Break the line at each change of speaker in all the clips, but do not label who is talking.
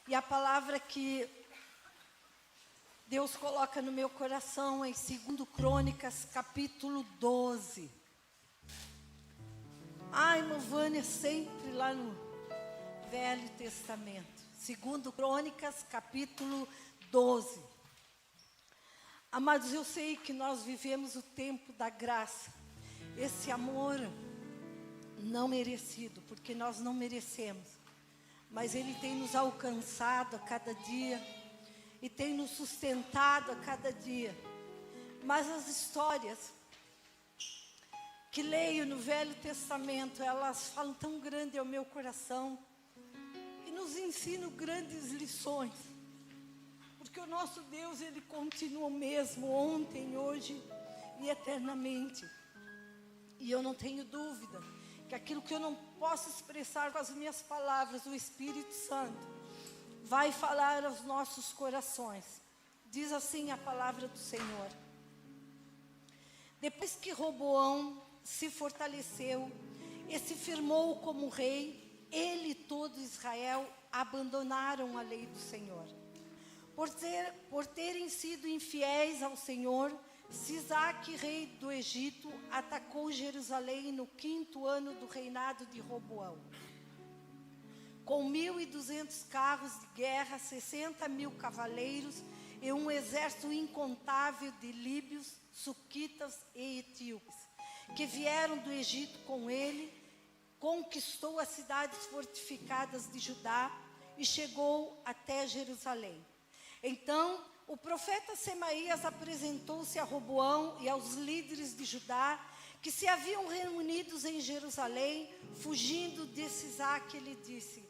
E a palavra que Deus coloca no meu coração em 2 Crônicas, capítulo 12. Ai, irmã Vânia, sempre lá no Velho Testamento. 2 Crônicas, capítulo 12. Amados, eu sei que nós vivemos o tempo da graça. Esse amor não merecido, porque nós não merecemos. Mas Ele tem nos alcançado a cada dia e tem nos sustentado a cada dia. Mas as histórias que leio no Velho Testamento, elas falam tão grande ao meu coração e nos ensinam grandes lições. Porque o nosso Deus, Ele continua o mesmo ontem, hoje e eternamente. E eu não tenho dúvida que aquilo que eu não posso expressar com as minhas palavras, o Espírito Santo vai falar aos nossos corações. Diz assim a palavra do Senhor. Depois que Roboão se fortaleceu e se firmou como rei, ele e todo Israel abandonaram a lei do Senhor. Por terem sido infiéis ao Senhor, Sisaque, rei do Egito, atacou Jerusalém no 5º ano do reinado de Roboão. Com 1.200 carros de guerra, 60.000 cavaleiros e um exército incontável de líbios, suquitas e etíopes, que vieram do Egito com ele, conquistou as cidades fortificadas de Judá e chegou até Jerusalém. Então, o profeta Semaías apresentou-se a Roboão e aos líderes de Judá, que se haviam reunidos em Jerusalém, fugindo de Sisaque. Ele disse: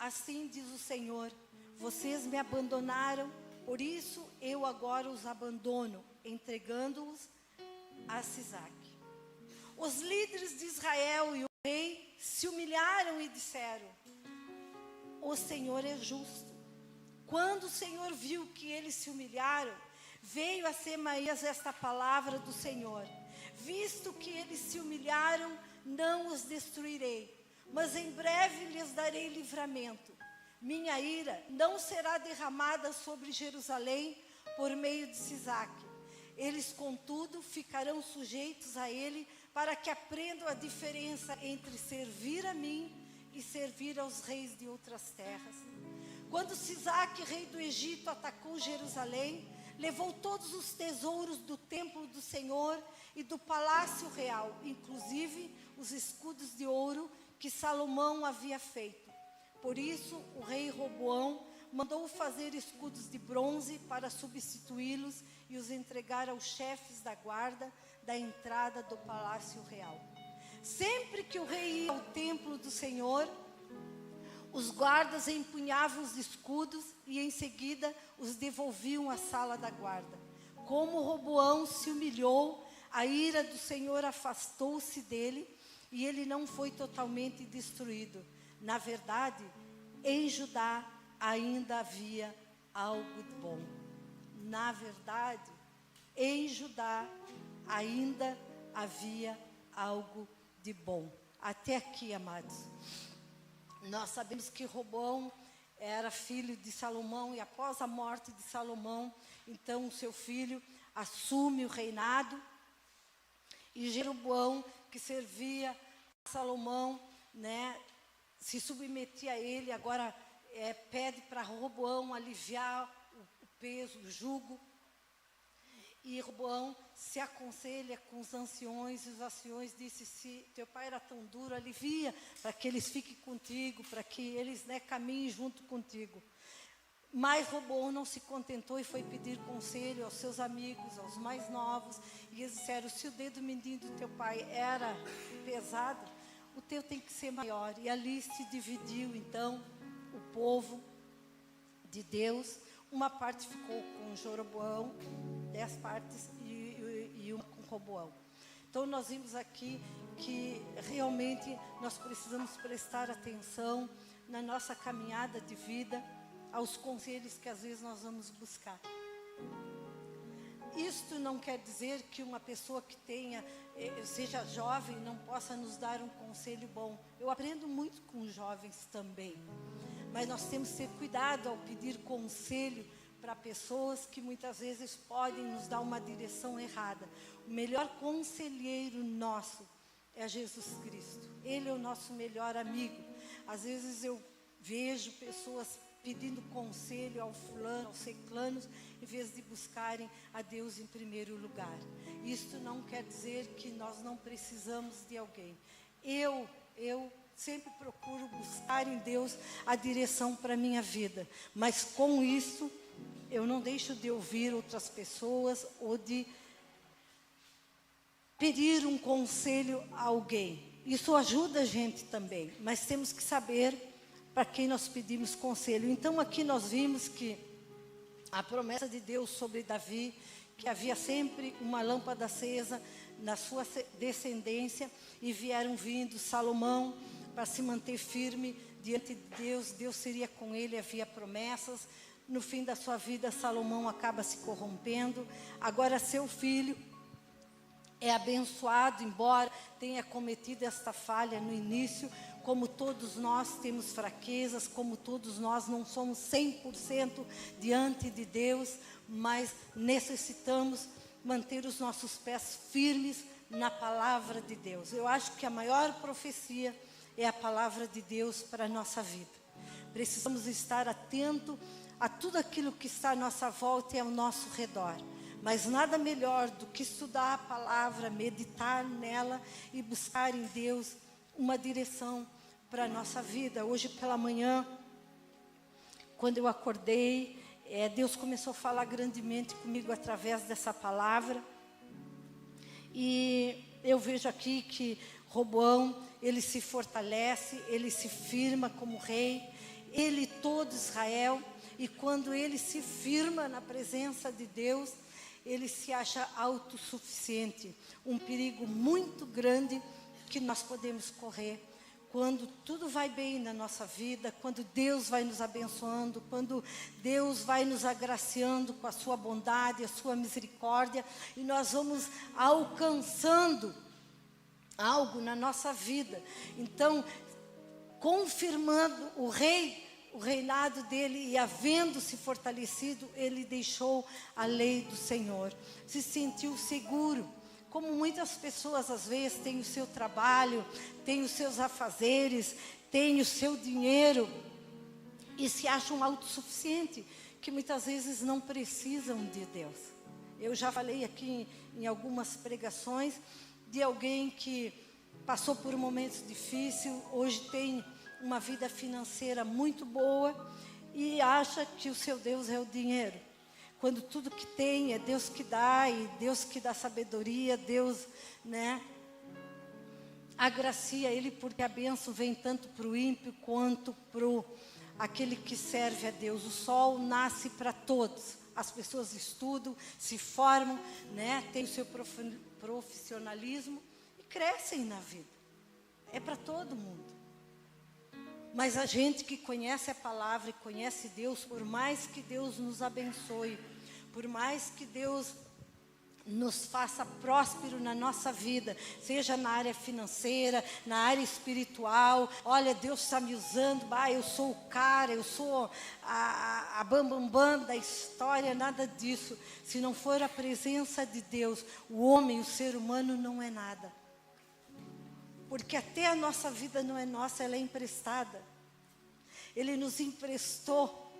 assim diz o Senhor, vocês me abandonaram, por isso eu agora os abandono, entregando-os a Sisaque. Os líderes de Israel e o rei se humilharam e disseram: o Senhor é justo. Quando o Senhor viu que eles se humilharam, veio a Semaías esta palavra do Senhor: visto que eles se humilharam, não os destruirei, mas em breve lhes darei livramento. Minha ira não será derramada sobre Jerusalém por meio de Sisaque. Eles, contudo, ficarão sujeitos a ele, para que aprendam a diferença entre servir a mim e servir aos reis de outras terras. Quando Sisaque, rei do Egito, atacou Jerusalém, levou todos os tesouros do templo do Senhor e do palácio real, inclusive os escudos de ouro que Salomão havia feito. Por isso, o rei Roboão mandou fazer escudos de bronze para substituí-los e os entregar aos chefes da guarda da entrada do palácio real. Sempre que o rei ia ao templo do Senhor, os guardas empunhavam os escudos e em seguida os devolviam à sala da guarda. Como Roboão se humilhou, a ira do Senhor afastou-se dele e ele não foi totalmente destruído. Na verdade, em Judá ainda havia algo de bom. Na verdade, em Judá ainda havia algo de bom. Até aqui, amados. Nós sabemos que Roboão era filho de Salomão e após a morte de Salomão, então o seu filho assume o reinado e Jeroboão, que servia a Salomão, se submetia a ele, agora pede para Roboão aliviar o peso, o jugo. E Roboão se aconselha com os anciões, e os anciões disse: se teu pai era tão duro, alivia, para que eles fiquem contigo, para que eles caminhem junto contigo. Mas Roboão não se contentou e foi pedir conselho aos seus amigos, aos mais novos, e eles disseram: se o dedo mindinho do teu pai era pesado, o teu tem que ser maior. E ali se dividiu então o povo de Deus. Uma parte ficou com Jeroboão, 10 partes, e uma com Roboão. Então nós vimos aqui que realmente nós precisamos prestar atenção na nossa caminhada de vida, aos conselhos que às vezes nós vamos buscar. Isto não quer dizer que uma pessoa que seja jovem não possa nos dar um conselho bom. Eu aprendo muito com jovens também. mas nós temos que ter cuidado ao pedir conselho para pessoas que muitas vezes podem nos dar uma direção errada. O melhor conselheiro nosso é Jesus Cristo. Ele é o nosso melhor amigo. Às vezes eu vejo pessoas pedindo conselho ao fulano, aos ciclanos, em vez de buscarem a Deus em primeiro lugar. Isto não quer dizer que nós não precisamos de alguém. Eu sempre procuro buscar em Deus a direção para a minha vida. Mas com isso, eu não deixo de ouvir outras pessoas ou de pedir um conselho a alguém. Isso ajuda a gente também, mas temos que saber para quem nós pedimos conselho. Então aqui nós vimos que a promessa de Deus sobre Davi, que havia sempre uma lâmpada acesa na sua descendência, e vieram vindo Salomão para se manter firme diante de Deus. Deus seria com ele, havia promessas. No fim da sua vida, Salomão acaba se corrompendo. Agora seu filho é abençoado, embora tenha cometido esta falha no início. Como todos nós temos fraquezas, como todos nós não somos 100% diante de Deus, mas necessitamos manter os nossos pés firmes na palavra de Deus. Eu acho que a maior profecia é a palavra de Deus para a nossa vida. Precisamos estar atentos a tudo aquilo que está à nossa volta e ao nosso redor. Mas nada melhor do que estudar a palavra, meditar nela e buscar em Deus uma direção para a nossa vida. Hoje pela manhã, quando eu acordei, Deus começou a falar grandemente comigo através dessa palavra. E eu vejo aqui que Roboão, ele se fortalece, ele se firma como rei, ele e todo Israel. E quando ele se firma na presença de Deus, ele se acha autossuficiente. Um perigo muito grande que nós podemos correr quando tudo vai bem na nossa vida, quando Deus vai nos abençoando, quando Deus vai nos agraciando com a sua bondade, a sua misericórdia, e nós vamos alcançando algo na nossa vida. Então, confirmando o reinado dele, e havendo-se fortalecido, ele deixou a lei do Senhor, se sentiu seguro. Como muitas pessoas às vezes têm o seu trabalho, têm os seus afazeres, têm o seu dinheiro e se acham autossuficientes, que muitas vezes não precisam de Deus. Eu já falei aqui em algumas pregações de alguém que passou por momentos difíceis, hoje tem uma vida financeira muito boa e acha que o seu Deus é o dinheiro. Quando tudo que tem é Deus que dá, e Deus que dá sabedoria, Deus, agracia ele, porque a bênção vem tanto para o ímpio quanto para aquele que serve a Deus. O sol nasce para todos. As pessoas estudam, se formam, têm o seu profissionalismo e crescem na vida. É para todo mundo. Mas a gente que conhece a palavra e conhece Deus, por mais que Deus nos abençoe, por mais que Deus nos faça próspero na nossa vida, seja na área financeira, na área espiritual, olha, Deus está me usando, eu sou o cara, eu sou a bambambam da história, nada disso. Se não for a presença de Deus, o homem, o ser humano não é nada. Porque até a nossa vida não é nossa, ela é emprestada. Ele nos emprestou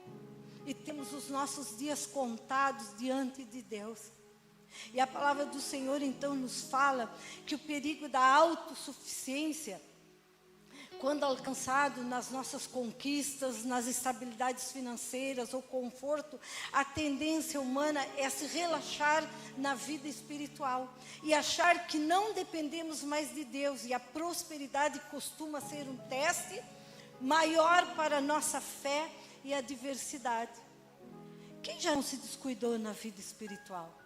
e temos os nossos dias contados diante de Deus. E a palavra do Senhor então nos fala que o perigo da autossuficiência, quando alcançado nas nossas conquistas, nas estabilidades financeiras ou conforto, a tendência humana é se relaxar na vida espiritual e achar que não dependemos mais de Deus, e a prosperidade costuma ser um teste maior para a nossa fé e a adversidade. Quem já não se descuidou na vida espiritual?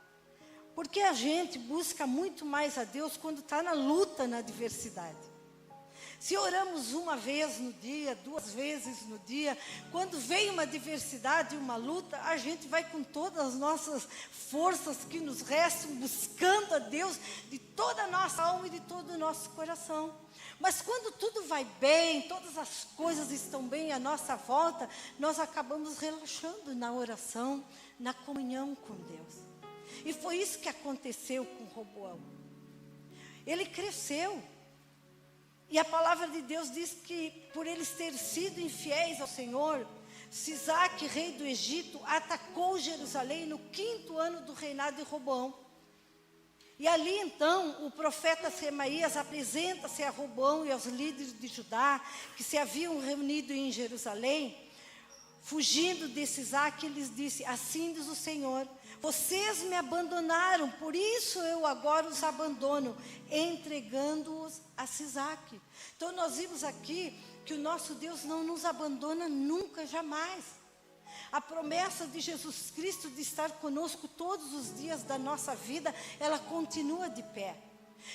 Porque a gente busca muito mais a Deus quando está na luta, na adversidade. Se oramos uma vez no dia, 2 vezes no dia, quando vem uma adversidade, uma luta, a gente vai com todas as nossas forças que nos restam, buscando a Deus de toda a nossa alma e de todo o nosso coração. Mas quando tudo vai bem, todas as coisas estão bem à nossa volta, nós acabamos relaxando na oração, na comunhão com Deus. E foi isso que aconteceu com Roboão. Ele cresceu. E a palavra de Deus diz que por eles terem sido infiéis ao Senhor, Sisaque, rei do Egito, atacou Jerusalém no 5º ano do reinado de Roboão. E ali então o profeta Semaías apresenta-se a Roboão e aos líderes de Judá, que se haviam reunido em Jerusalém, fugindo de Sisaque, lhes disse: assim diz o Senhor, vocês me abandonaram, por isso eu agora os abandono, entregando-os a Sisaque. Então nós vimos aqui que o nosso Deus não nos abandona nunca, jamais. A promessa de Jesus Cristo de estar conosco todos os dias da nossa vida, ela continua de pé.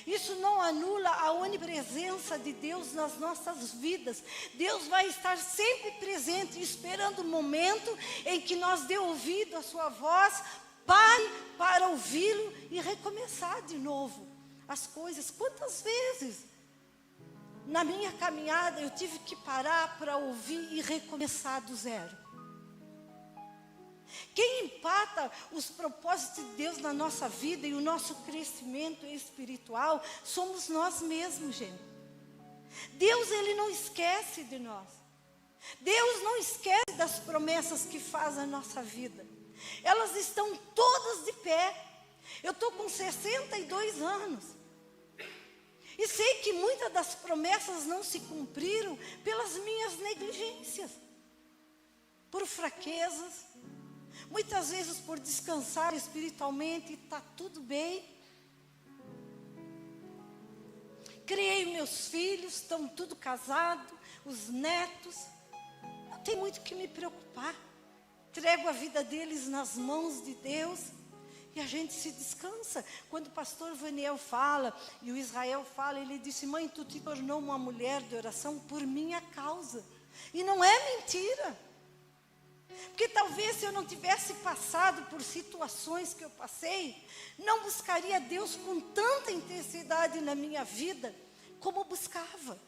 Isso não anula a onipresença de Deus nas nossas vidas. Deus vai estar sempre presente, esperando o momento em que nós dê ouvido à sua voz, pare para ouvi-lo e recomeçar de novo as coisas. Quantas vezes na minha caminhada eu tive que parar para ouvir e recomeçar do zero? Quem empata os propósitos de Deus na nossa vida e o nosso crescimento espiritual somos nós mesmos, gente. Deus, Ele não esquece de nós. Deus não esquece das promessas que faz na nossa vida. Elas estão todas de pé. Eu estou com 62 anos. E sei que muitas das promessas não se cumpriram pelas minhas negligências, por fraquezas, muitas vezes por descansar espiritualmente, e está tudo bem. Criei meus filhos, estão tudo casados, os netos, não tem muito o que me preocupar. Entrego a vida deles nas mãos de Deus e a gente se descansa. Quando o pastor Vaniel fala e o Israel fala, ele disse: mãe, tu te tornou uma mulher de oração por minha causa. E não é mentira. Porque talvez se eu não tivesse passado por situações que eu passei, não buscaria Deus com tanta intensidade na minha vida, como buscava.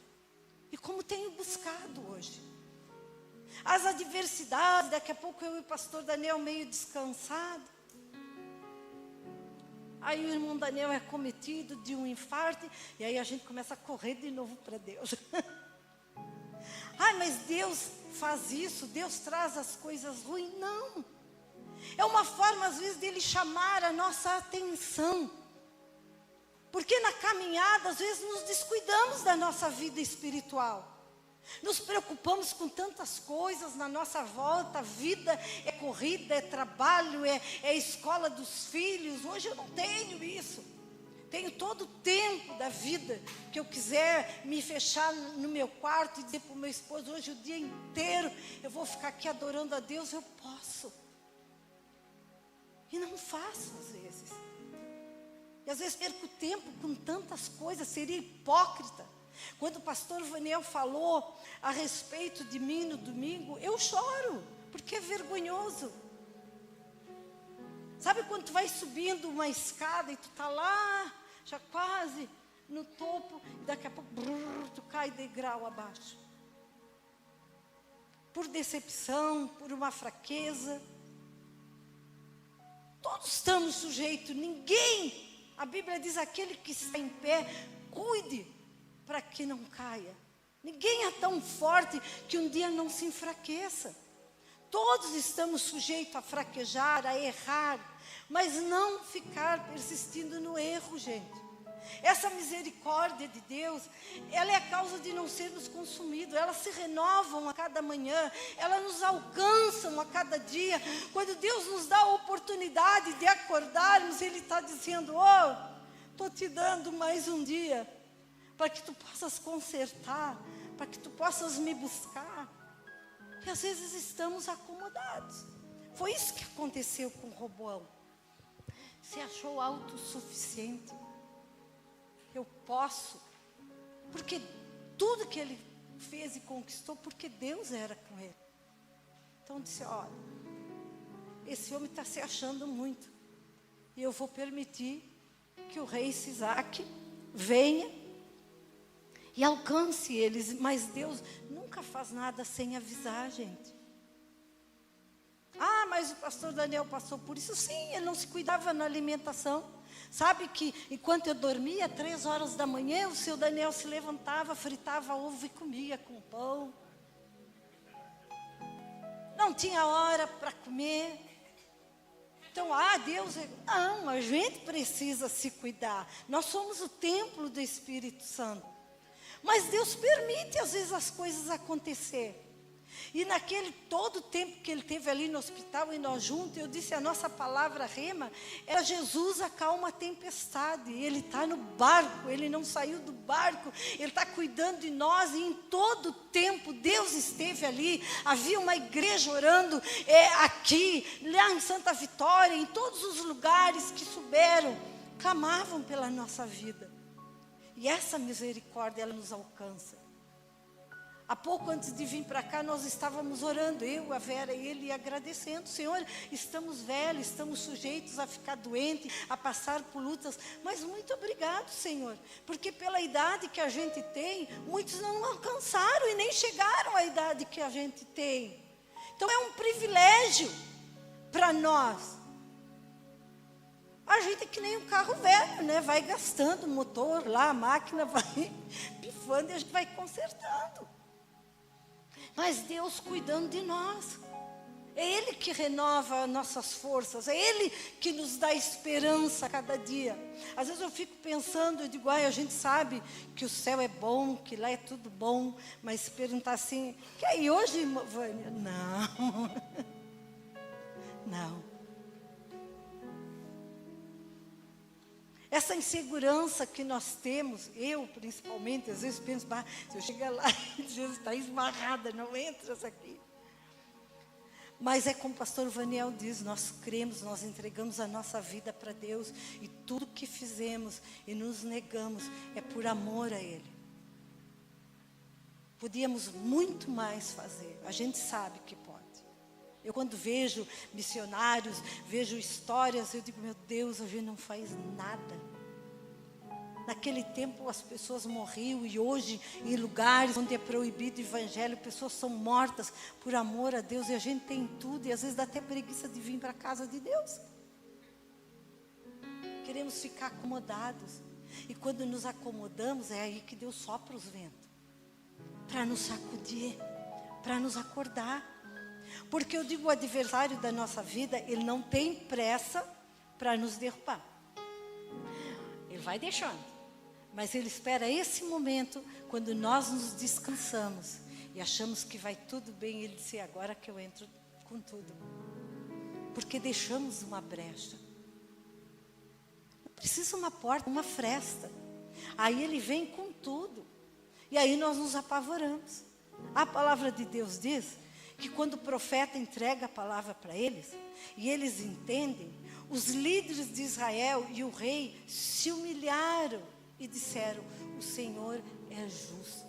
E como tenho buscado hoje. As adversidades, daqui a pouco eu e o pastor Daniel meio descansado. Aí o irmão Daniel é cometido de um infarto, e aí a gente começa a correr de novo para Deus. Ai, mas Deus faz isso, Deus traz as coisas ruins. Não. É uma forma, às vezes, dele chamar a nossa atenção. Porque na caminhada, às vezes, nos descuidamos da nossa vida espiritual. Nos preocupamos com tantas coisas na nossa volta. A vida é corrida, é trabalho, é escola dos filhos. Hoje eu não tenho isso. Tenho todo o tempo da vida que eu quiser me fechar no meu quarto e dizer para o meu esposo: hoje o dia inteiro eu vou ficar aqui adorando a Deus. Eu posso. E não faço às vezes. E às vezes perco tempo com tantas coisas, seria hipócrita. Quando o pastor Vaniel falou a respeito de mim no domingo, eu choro, porque é vergonhoso. Sabe quando tu vai subindo uma escada e tu está lá, já quase no topo, e daqui a pouco tu cai degrau abaixo. Por decepção, por uma fraqueza. Todos estamos sujeitos, ninguém, a Bíblia diz: aquele que está em pé, cuide para que não caia. Ninguém é tão forte que um dia não se enfraqueça. Todos estamos sujeitos a fraquejar, a errar, mas não ficar persistindo no erro, gente. Essa misericórdia de Deus, ela é a causa de não sermos consumidos. Elas se renovam a cada manhã, elas nos alcançam a cada dia. Quando Deus nos dá a oportunidade de acordarmos, Ele está dizendo: estou te dando mais um dia, para que tu possas consertar, para que tu possas me buscar. E às vezes estamos acomodados. Foi isso que aconteceu com Roboão. Se achou autossuficiente. Eu posso. Porque tudo que ele fez e conquistou, porque Deus era com ele. Então disse: olha, esse homem está se achando muito. E eu vou permitir que o rei Sisaque venha e alcance eles. Mas Deus nunca faz nada sem avisar, gente. Ah, mas o pastor Daniel passou por isso. Sim, ele não se cuidava na alimentação. Sabe que enquanto eu dormia, 3 horas da manhã, o seu Daniel se levantava, fritava ovo e comia com pão. Não tinha hora para comer. Então, Deus... Não, a gente precisa se cuidar. Nós somos o templo do Espírito Santo. Mas Deus permite, às vezes, as coisas acontecer. E naquele todo o tempo que ele teve ali no hospital e nós juntos, eu disse, a nossa palavra rema era Jesus acalma a tempestade. Ele está no barco, ele não saiu do barco, ele está cuidando de nós. E em todo o tempo Deus esteve ali. Havia uma igreja orando aqui, lá em Santa Vitória, em todos os lugares que souberam, clamavam pela nossa vida. E essa misericórdia, ela nos alcança. Há pouco antes de vir para cá, nós estávamos orando, eu, a Vera e ele, e agradecendo. Senhor, estamos velhos, estamos sujeitos a ficar doentes, a passar por lutas. Mas muito obrigado, Senhor. Porque pela idade que a gente tem, muitos não alcançaram e nem chegaram à idade que a gente tem. Então é um privilégio para nós. A gente é que nem um carro velho, né? Vai gastando o motor lá, a máquina vai pifando e a gente vai consertando. Mas Deus cuidando de nós. É Ele que renova nossas forças. É Ele que nos dá esperança a cada dia. Às vezes eu fico pensando, eu digo, a gente sabe que o céu é bom, que lá é tudo bom. Mas se perguntar assim, que aí hoje, Vânia? Não. Não. Essa insegurança que nós temos, eu principalmente, às vezes penso, se eu chegar lá, Jesus está esbarrada, não entras aqui. Mas é como o pastor Vaniel diz, nós cremos, nós entregamos a nossa vida para Deus, e tudo que fizemos e nos negamos é por amor a Ele. Podíamos muito mais fazer, a gente sabe que pode. Eu quando vejo missionários, vejo histórias, eu digo, meu Deus, a gente não faz nada. Naquele tempo as pessoas morriam e hoje em lugares onde é proibido o evangelho, pessoas são mortas por amor a Deus e a gente tem tudo e às vezes dá até preguiça de vir para a casa de Deus. Queremos ficar acomodados e quando nos acomodamos é aí que Deus sopra os ventos para nos sacudir, para nos acordar. Porque eu digo, o adversário da nossa vida, ele não tem pressa para nos derrubar. Ele vai deixando. Mas ele espera esse momento, quando nós nos descansamos e achamos que vai tudo bem, ele diz, agora que eu entro com tudo. Porque deixamos uma brecha. Não precisa uma porta, uma fresta. Aí ele vem com tudo. E aí nós nos apavoramos. A palavra de Deus diz que quando o profeta entrega a palavra para eles, e eles entendem, os líderes de Israel e o rei se humilharam e disseram, o Senhor é justo.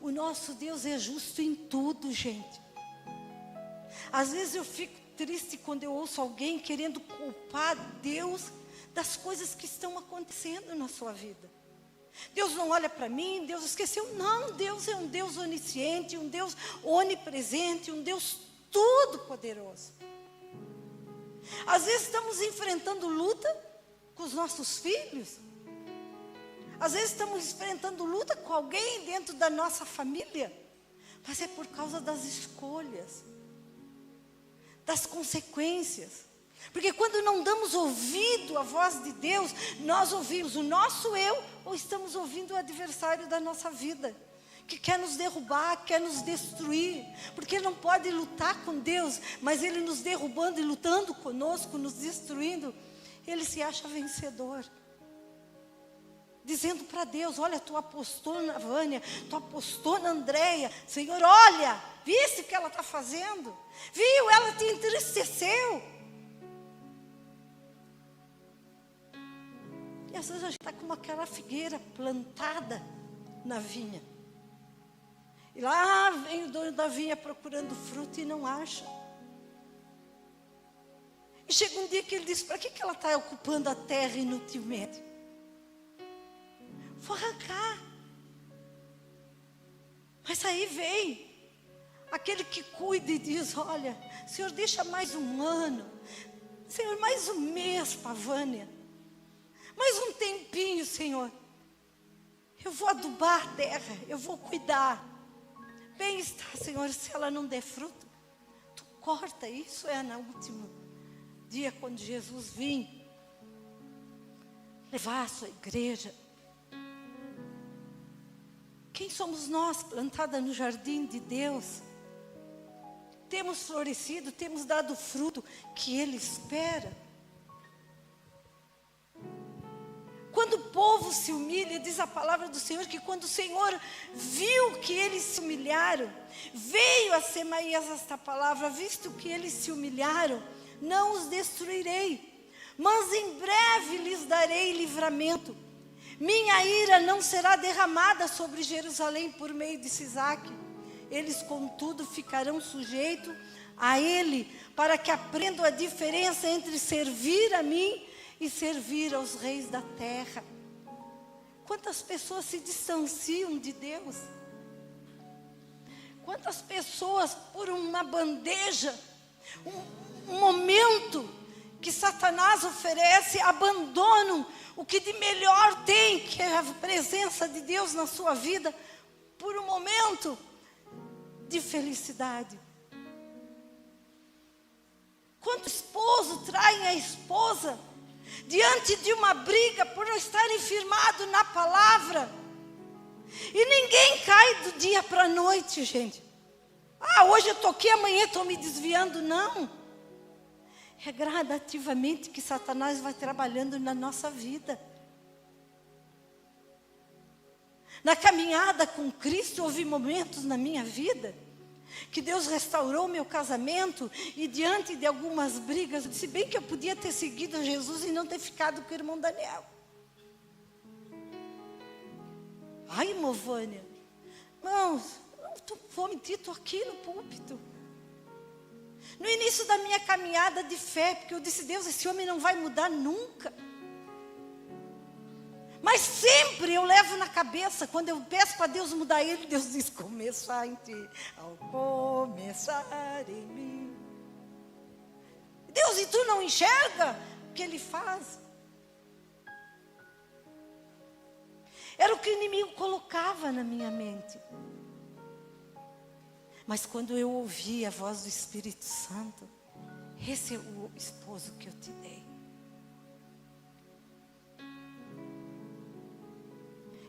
O nosso Deus é justo em tudo, gente. Às vezes eu fico triste quando eu ouço alguém querendo culpar Deus das coisas que estão acontecendo na sua vida. Deus não olha para mim, Deus esqueceu. Não, Deus é um Deus onisciente, um Deus onipresente, um Deus todo-poderoso. Às vezes estamos enfrentando luta com os nossos filhos. Às vezes estamos enfrentando luta com alguém dentro da nossa família. Mas é por causa das escolhas, das consequências. Porque quando não damos ouvido à voz de Deus, nós ouvimos o nosso eu ou estamos ouvindo o adversário da nossa vida, que quer nos derrubar, quer nos destruir. Porque ele não pode lutar com Deus, mas ele nos derrubando e lutando conosco, nos destruindo, ele se acha vencedor. Dizendo para Deus, olha, tu apostou na Vânia, tu apostou na Andréia, Senhor, olha, viste o que ela está fazendo? Viu, ela te entristeceu. E às vezes a gente está como aquela figueira plantada na vinha. E lá vem o dono da vinha procurando fruto e não acha. E chega um dia que ele diz, para que ela está ocupando a terra inutilmente? Vou arrancar. Mas aí vem aquele que cuida e diz: olha, Senhor, deixa mais um ano, Senhor, mais um mês para a Vânia, mais um tempinho, Senhor. Eu vou adubar a terra, eu vou cuidar. Bem está, Senhor, se ela não der fruto, tu corta. Isso é no último dia, quando Jesus vir levar a sua igreja. Quem somos nós, plantada no jardim de Deus? Temos florescido, temos dado o fruto que Ele espera. Quando o povo se humilha, diz a palavra do Senhor, que quando o Senhor viu que eles se humilharam, veio a Semaías esta palavra: visto que eles se humilharam, não os destruirei, mas em breve lhes darei livramento. Minha ira não será derramada sobre Jerusalém por meio de Sisaque. Eles, contudo, ficarão sujeitos a ele, para que aprendam a diferença entre servir a mim e servir aos reis da terra. Quantas pessoas se distanciam de Deus? Quantas pessoas, por uma bandeja, um momento que Satanás oferece, abandonam o que de melhor tem, que é a presença de Deus na sua vida, por um momento de felicidade. Quanto esposo traem a esposa diante de uma briga por não estarem firmados na palavra? E ninguém cai do dia para a noite, gente. Hoje eu estou aqui, amanhã estou me desviando. Não. É gradativamente que Satanás vai trabalhando na nossa vida. Na caminhada com Cristo, houve momentos na minha vida que Deus restaurou meu casamento, e diante de algumas brigas, eu disse: bem que eu podia ter seguido Jesus e não ter ficado com o irmão Daniel. Ai, irmã Vânia, irmãos, não vou mentir, estou aqui no púlpito. No início da minha caminhada de fé, porque eu disse: Deus, esse homem não vai mudar nunca. Mas sempre eu levo na cabeça, quando eu peço para Deus mudar ele, Deus diz: começar em ti, ao começar em mim. Deus, e tu não enxerga o que ele faz? Era o que o inimigo colocava na minha mente. Mas quando eu ouvi a voz do Espírito Santo: esse é o esposo que eu te dei.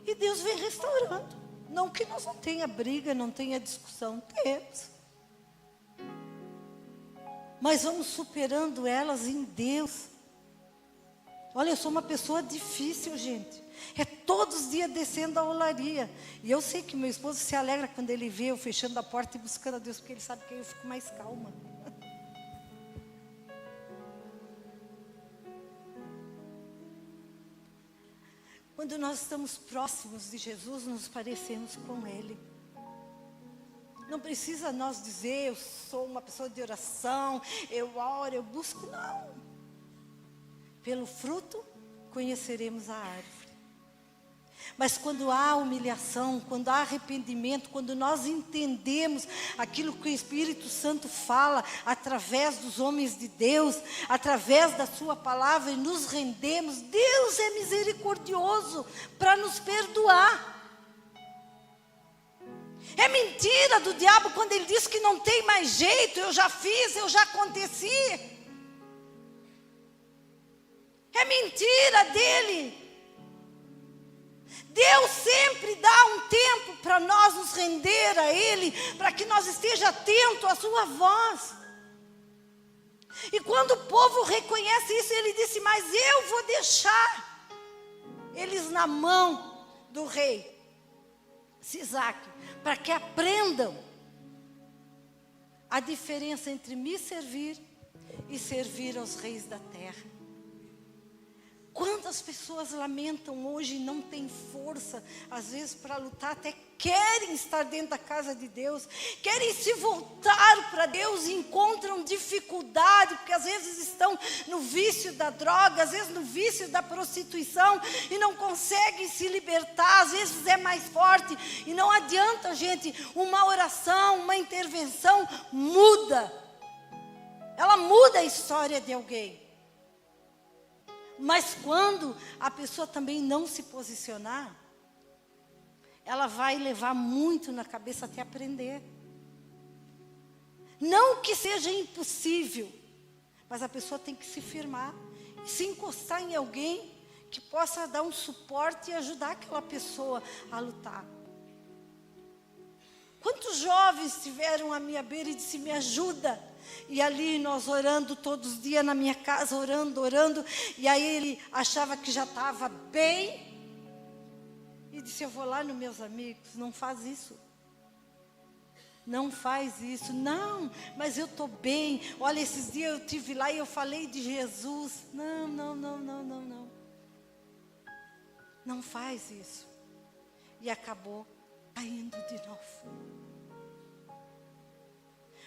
E Deus vem restaurando. Não que nós não tenha briga, não tenha discussão, temos. Mas vamos superando elas em Deus. Olha, eu sou uma pessoa difícil, gente. É todos os dias descendo a olaria. E eu sei que meu esposo se alegra quando ele vê eu fechando a porta e buscando a Deus, porque ele sabe que eu fico mais calma. Quando nós estamos próximos de Jesus, nos parecemos com Ele. Não precisa nós dizer: eu sou uma pessoa de oração, eu oro, eu busco. Não. Pelo fruto conheceremos a árvore. Mas quando há humilhação, quando há arrependimento, quando nós entendemos aquilo que o Espírito Santo fala através dos homens de Deus, através da sua palavra, e nos rendemos, Deus é misericordioso para nos perdoar. É mentira do diabo quando ele diz que não tem mais jeito: eu já fiz, eu já aconteci. É mentira dele. Deus sempre dá um tempo para nós nos render a Ele, para que nós estejamos atentos à sua voz. E quando o povo reconhece isso, ele disse: mas eu vou deixar eles na mão do rei Sisaque, para que aprendam a diferença entre me servir e servir aos reis da terra. Quantas pessoas lamentam hoje e não têm força, às vezes, para lutar, até querem estar dentro da casa de Deus, querem se voltar para Deus e encontram dificuldade, porque às vezes estão no vício da droga, às vezes no vício da prostituição, e não conseguem se libertar, às vezes é mais forte, e não adianta, gente, uma oração, uma intervenção muda, ela muda a história de alguém. Mas quando a pessoa também não se posicionar, ela vai levar muito na cabeça até aprender. Não que seja impossível, mas a pessoa tem que se firmar, e se encostar em alguém que possa dar um suporte e ajudar aquela pessoa a lutar. Quantos jovens estiveram à minha beira e disse, me ajuda? E ali nós orando todos os dias na minha casa, orando, e aí ele achava que já estava bem, e disse, eu vou lá nos meus amigos. Não faz isso. Não faz isso. Não, mas eu estou bem. Olha, esses dias eu estive lá e eu falei de Jesus. Não. Não faz isso. E acabou caindo de novo.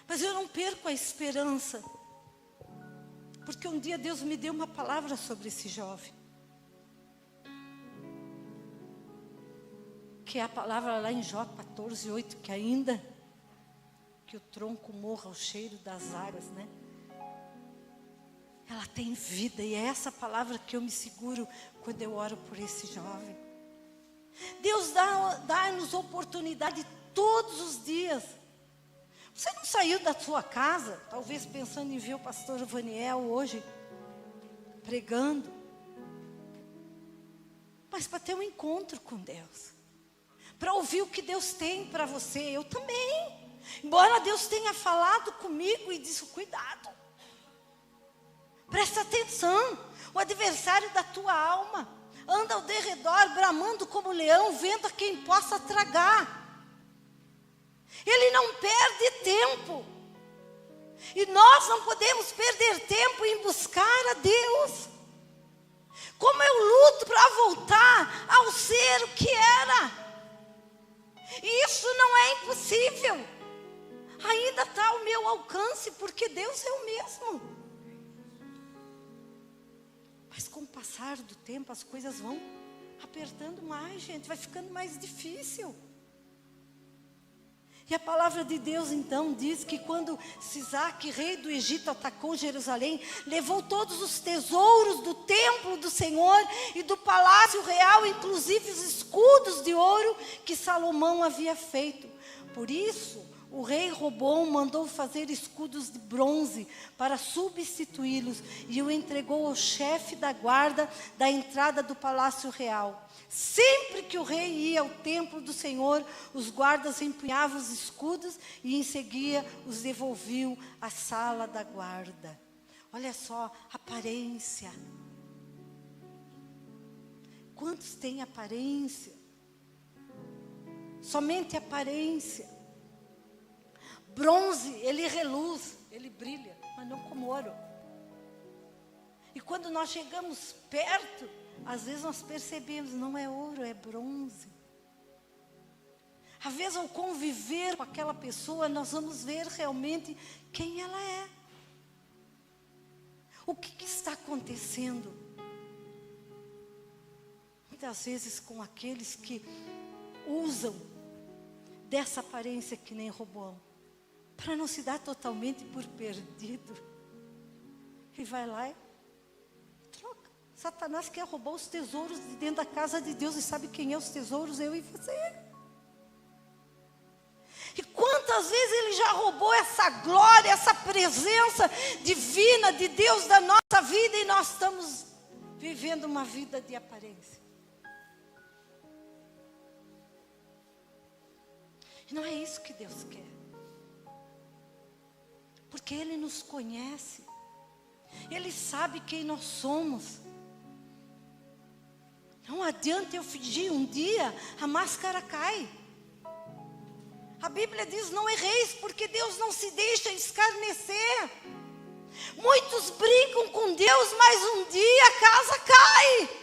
Mas eu não perco a esperança. Porque um dia Deus me deu uma palavra sobre esse jovem. Que é a palavra lá em Jó 14:8, que ainda que o tronco morra ao cheiro das águas, né? Ela tem vida, e é essa palavra que eu me seguro quando eu oro por esse jovem. Deus dá-nos oportunidade todos os dias. Você não saiu da sua casa, talvez pensando em ver o pastor Vaniel hoje, pregando, mas para ter um encontro com Deus, para ouvir o que Deus tem para você. Eu também, embora Deus tenha falado comigo e disse, cuidado, presta atenção, o adversário da tua alma anda ao derredor, bramando como leão, vendo a quem possa tragar. Ele não perde tempo. E nós não podemos perder tempo em buscar a Deus. Como eu luto para voltar ao ser o que era. E isso não é impossível. Ainda está ao meu alcance, porque Deus é o mesmo. Mas com o passar do tempo, as coisas vão apertando mais, gente. Vai ficando mais difícil. E a palavra de Deus então diz que quando Sisaque, rei do Egito, atacou Jerusalém, levou todos os tesouros do templo do Senhor e do palácio real, inclusive os escudos de ouro que Salomão havia feito. Por isso, o rei Roboam mandou fazer escudos de bronze para substituí-los e o entregou ao chefe da guarda da entrada do palácio real. Sempre que o rei ia ao templo do Senhor, os guardas empunhavam os escudos e em seguida os devolviam à sala da guarda. Olha só, aparência. Quantos têm aparência? Somente aparência. Bronze, ele reluz, ele brilha, mas não como ouro. E quando nós chegamos perto, às vezes nós percebemos, não é ouro, é bronze. Às vezes ao conviver com aquela pessoa, nós vamos ver realmente quem ela é. O que está acontecendo? Muitas vezes com aqueles que usam dessa aparência que nem Roboam, para não se dar totalmente por perdido. E vai lá e troca. Satanás quer roubar os tesouros de dentro da casa de Deus. E sabe quem é os tesouros? Eu e você. E quantas vezes ele já roubou essa glória, essa presença divina de Deus da nossa vida, e nós estamos vivendo uma vida de aparência. E não é isso que Deus quer. Porque Ele nos conhece. Ele sabe quem nós somos. Não adianta eu fingir, um dia a máscara cai. A Bíblia diz, não erreis, porque Deus não se deixa escarnecer. Muitos brincam com Deus, mas um dia a casa cai.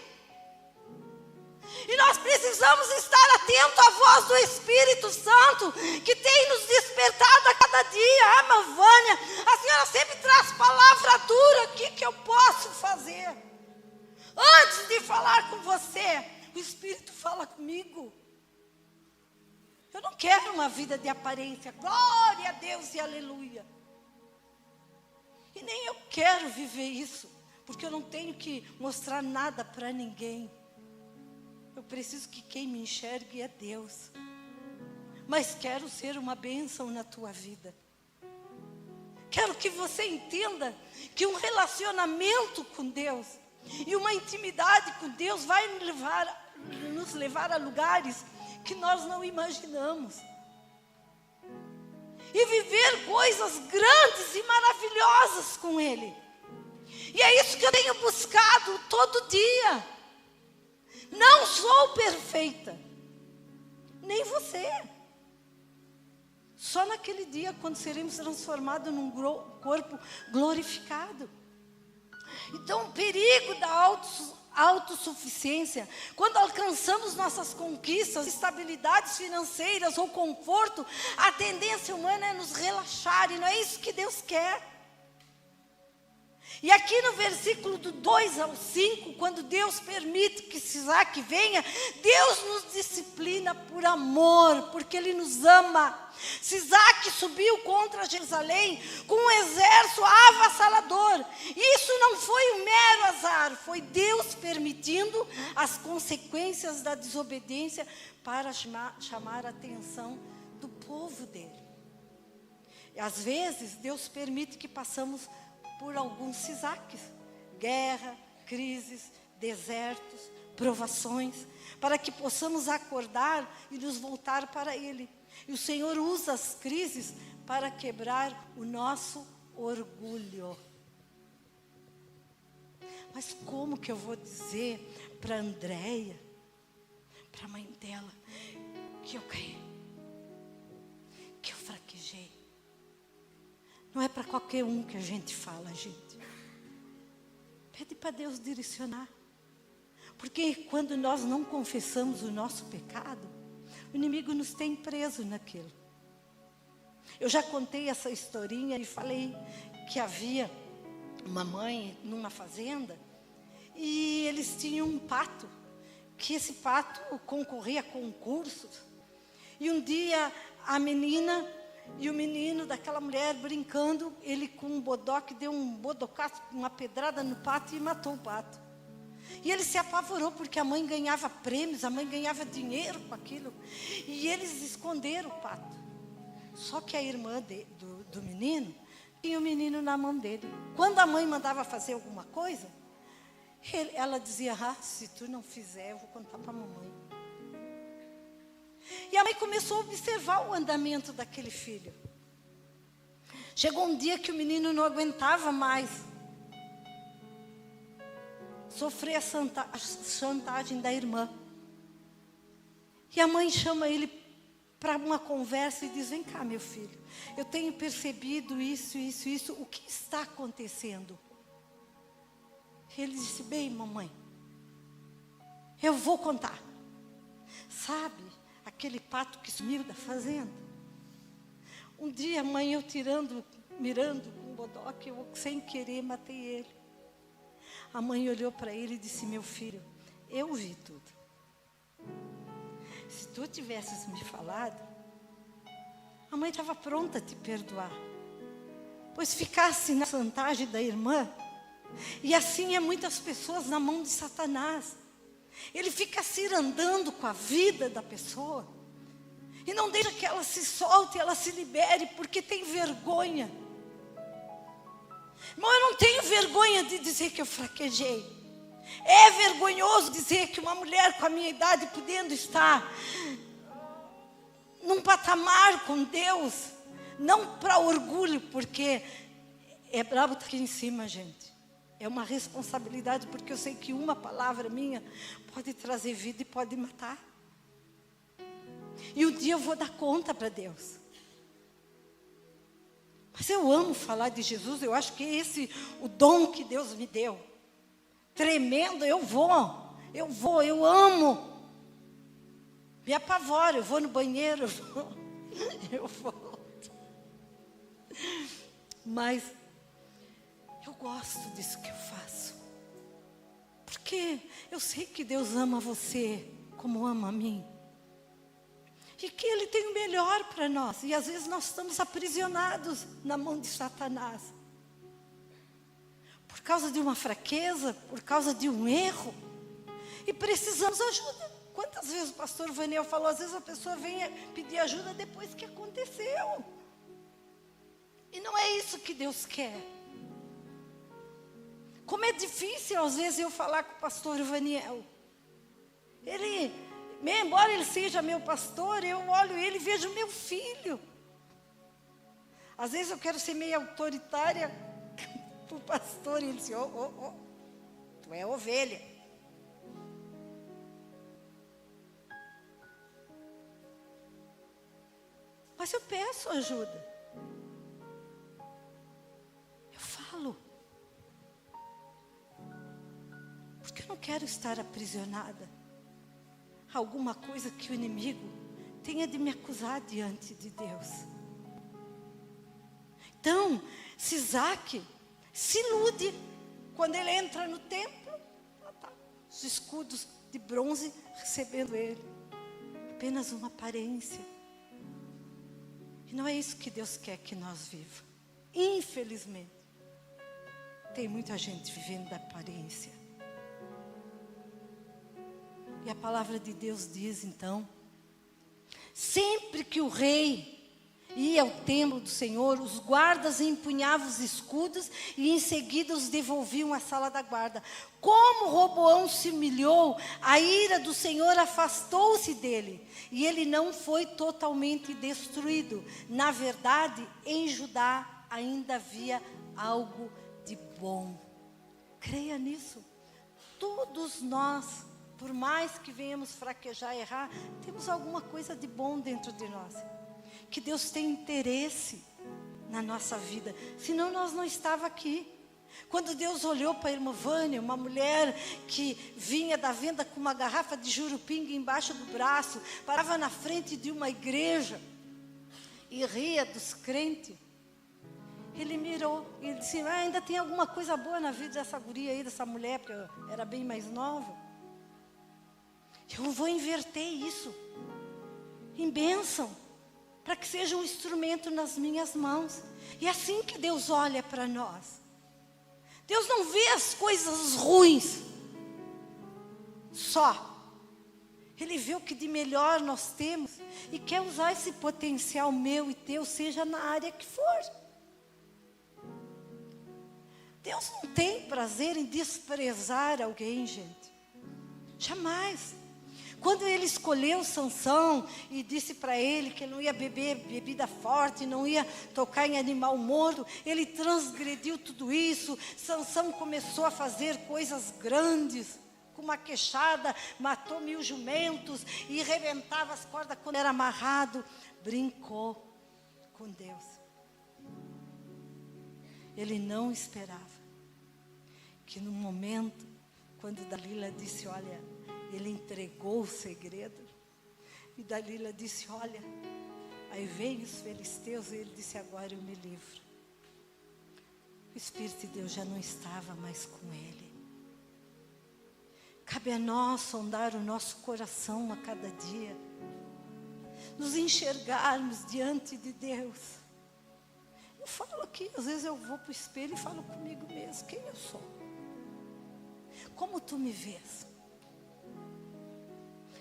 E nós precisamos estar atentos à voz do Espírito Santo, que tem nos despertado a cada dia. Ah, mas Vânia, a senhora sempre traz palavra dura, o que eu posso fazer? Antes de falar com você, o Espírito fala comigo. Eu não quero uma vida de aparência, glória a Deus e aleluia. E nem eu quero viver isso, porque eu não tenho que mostrar nada para ninguém. Eu preciso que quem me enxergue é Deus. Mas quero ser uma bênção na tua vida. Quero que você entenda que um relacionamento com Deus e uma intimidade com Deus vai nos levar a lugares que nós não imaginamos. E viver coisas grandes e maravilhosas com Ele. E é isso que eu tenho buscado todo dia. Não sou perfeita, nem você. Só naquele dia, quando seremos transformados num corpo glorificado. Então, o perigo da autossuficiência, quando alcançamos nossas conquistas, estabilidades financeiras ou conforto, a tendência humana é nos relaxar, e não é isso que Deus quer. E aqui no versículo do 2 ao 5, quando Deus permite que Isaac venha, Deus nos disciplina por amor, porque Ele nos ama. Isaac subiu contra Jerusalém com um exército avassalador. Isso não foi um mero azar, foi Deus permitindo as consequências da desobediência para chamar a atenção do povo dele. E às vezes Deus permite que passamos por alguns Isaques, guerra, crises, desertos, provações, para que possamos acordar e nos voltar para Ele. E o Senhor usa as crises para quebrar o nosso orgulho. Mas como que eu vou dizer para a Andréia, para a mãe dela, que eu caí, que eu fraquejei? Não é para qualquer um que a gente fala, gente. Pede para Deus direcionar. Porque quando nós não confessamos o nosso pecado, o inimigo nos tem preso naquilo. Eu já contei essa historinha e falei que havia uma mãe numa fazenda e eles tinham um pato, que esse pato concorria a concursos. E um dia a menina e o menino daquela mulher brincando, ele com um bodoque, deu um bodocaço, uma pedrada no pato e matou o pato. E ele se apavorou porque a mãe ganhava prêmios, a mãe ganhava dinheiro com aquilo. E eles esconderam o pato. Só que a irmã do menino tinha o menino na mão dele. Quando a mãe mandava fazer alguma coisa, ela dizia, se tu não fizer, eu vou contar para a mamãe. E a mãe começou a observar o andamento daquele filho. Chegou um dia que o menino não aguentava mais sofrer a chantagem da irmã. E a mãe chama ele para uma conversa e diz, vem cá, meu filho, eu tenho percebido isso, o que está acontecendo? Ele disse, bem, mamãe, eu vou contar. Sabe, aquele pato que sumiu da fazenda? Um dia, mãe, eu mirando com o bodoque, eu sem querer matei ele. A mãe olhou para ele e disse, meu filho, eu vi tudo. Se tu tivesses me falado, a mãe estava pronta a te perdoar. Pois ficasse na chantagem da irmã, e assim é muitas pessoas na mão de Satanás. Ele fica cirandando com a vida da pessoa e não deixa que ela se solte, ela se libere, porque tem vergonha. Irmão, eu não tenho vergonha de dizer que eu fraquejei. É vergonhoso dizer que uma mulher com a minha idade, podendo estar num patamar com Deus, não para orgulho, porque é brabo estar aqui em cima, gente. É uma responsabilidade, porque eu sei que uma palavra minha pode trazer vida e pode matar. E um dia eu vou dar conta para Deus. Mas eu amo falar de Jesus, eu acho que esse o dom que Deus me deu. Tremendo, eu amo. Me apavora, eu vou no banheiro, eu volto. Mas eu gosto disso que eu faço. Porque eu sei que Deus ama você como ama a mim. E que Ele tem o melhor para nós. E às vezes nós estamos aprisionados na mão de Satanás. Por causa de uma fraqueza, por causa de um erro. E precisamos ajuda. Quantas vezes o pastor Vaniel falou, às vezes a pessoa vem pedir ajuda depois que aconteceu. E não é isso que Deus quer. Como é difícil às vezes eu falar com o pastor Vaniel. Ele, embora ele seja meu pastor, eu olho ele e vejo meu filho. Às vezes eu quero ser meio autoritária para o pastor, e ele diz, tu é ovelha. Mas eu peço ajuda. Eu falo. Porque eu não quero estar aprisionada a alguma coisa que o inimigo tenha de me acusar diante de Deus. Então, se Isaac se ilude quando ele entra no templo, os escudos de bronze recebendo ele. Apenas uma aparência. E não é isso que Deus quer que nós vivamos. Infelizmente, tem muita gente vivendo da aparência. E a palavra de Deus diz então, sempre que o rei ia ao templo do Senhor, os guardas empunhavam os escudos e em seguida os devolviam à sala da guarda. Como Roboão se humilhou, a ira do Senhor afastou-se dele e ele não foi totalmente destruído. Na verdade, em Judá ainda havia algo de bom. Creia nisso. Todos nós, por mais que venhamos fraquejar, errar, temos alguma coisa de bom dentro de nós. Que Deus tem interesse na nossa vida. Senão nós não estávamos aqui. Quando Deus olhou para a irmã Vânia, uma mulher que vinha da venda com uma garrafa de jurupinga embaixo do braço, parava na frente de uma igreja e ria dos crentes. Ele mirou e ele disse, ainda tem alguma coisa boa na vida dessa guria aí, dessa mulher, porque eu era bem mais nova. Eu vou inverter isso em bênção, para que seja um instrumento nas minhas mãos. E é assim que Deus olha para nós. Deus não vê as coisas ruins só. Ele vê o que de melhor nós temos e quer usar esse potencial meu e teu, seja na área que for. Deus não tem prazer em desprezar alguém, gente. Jamais. Quando ele escolheu Sansão e disse para ele que ele não ia beber bebida forte, não ia tocar em animal morto, ele transgrediu tudo isso. Sansão começou a fazer coisas grandes, com uma queixada, matou 1000 jumentos e rebentava as cordas quando era amarrado. Brincou com Deus. Ele não esperava que no momento, quando Dalila disse, olha, ele entregou o segredo. E Dalila disse, olha, aí veio os filisteus e ele disse, agora eu me livro. O Espírito de Deus já não estava mais com ele. Cabe a nós sondar o nosso coração a cada dia. Nos enxergarmos diante de Deus. Eu falo aqui, às vezes eu vou para o espelho e falo comigo mesmo, quem eu sou? Como tu me vês?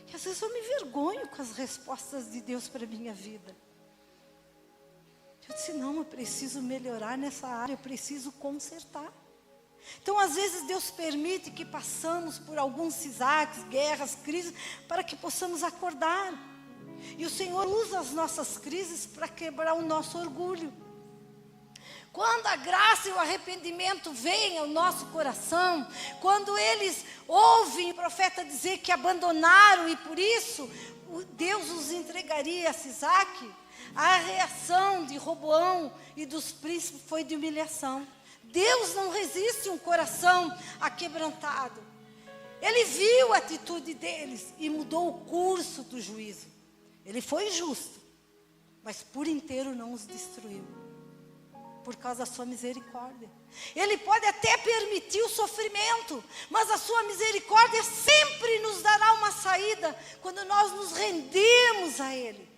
E às vezes eu me vergonho com as respostas de Deus para a minha vida. Eu disse, não, eu preciso melhorar nessa área, eu preciso consertar. Então, às vezes, Deus permite que passamos por alguns cisaques, guerras, crises, para que possamos acordar. E o Senhor usa as nossas crises para quebrar o nosso orgulho. Quando a graça e o arrependimento vêm ao nosso coração, quando eles ouvem o profeta dizer que abandonaram e por isso Deus os entregaria a Sisaque, a reação de Roboão e dos príncipes foi de humilhação. Deus não resiste um coração aquebrantado. Ele viu a atitude deles e mudou o curso do juízo. Ele foi justo, mas por inteiro não os destruiu, por causa da sua misericórdia. Ele pode até permitir o sofrimento, mas a sua misericórdia sempre nos dará uma saída quando nós nos rendemos a Ele.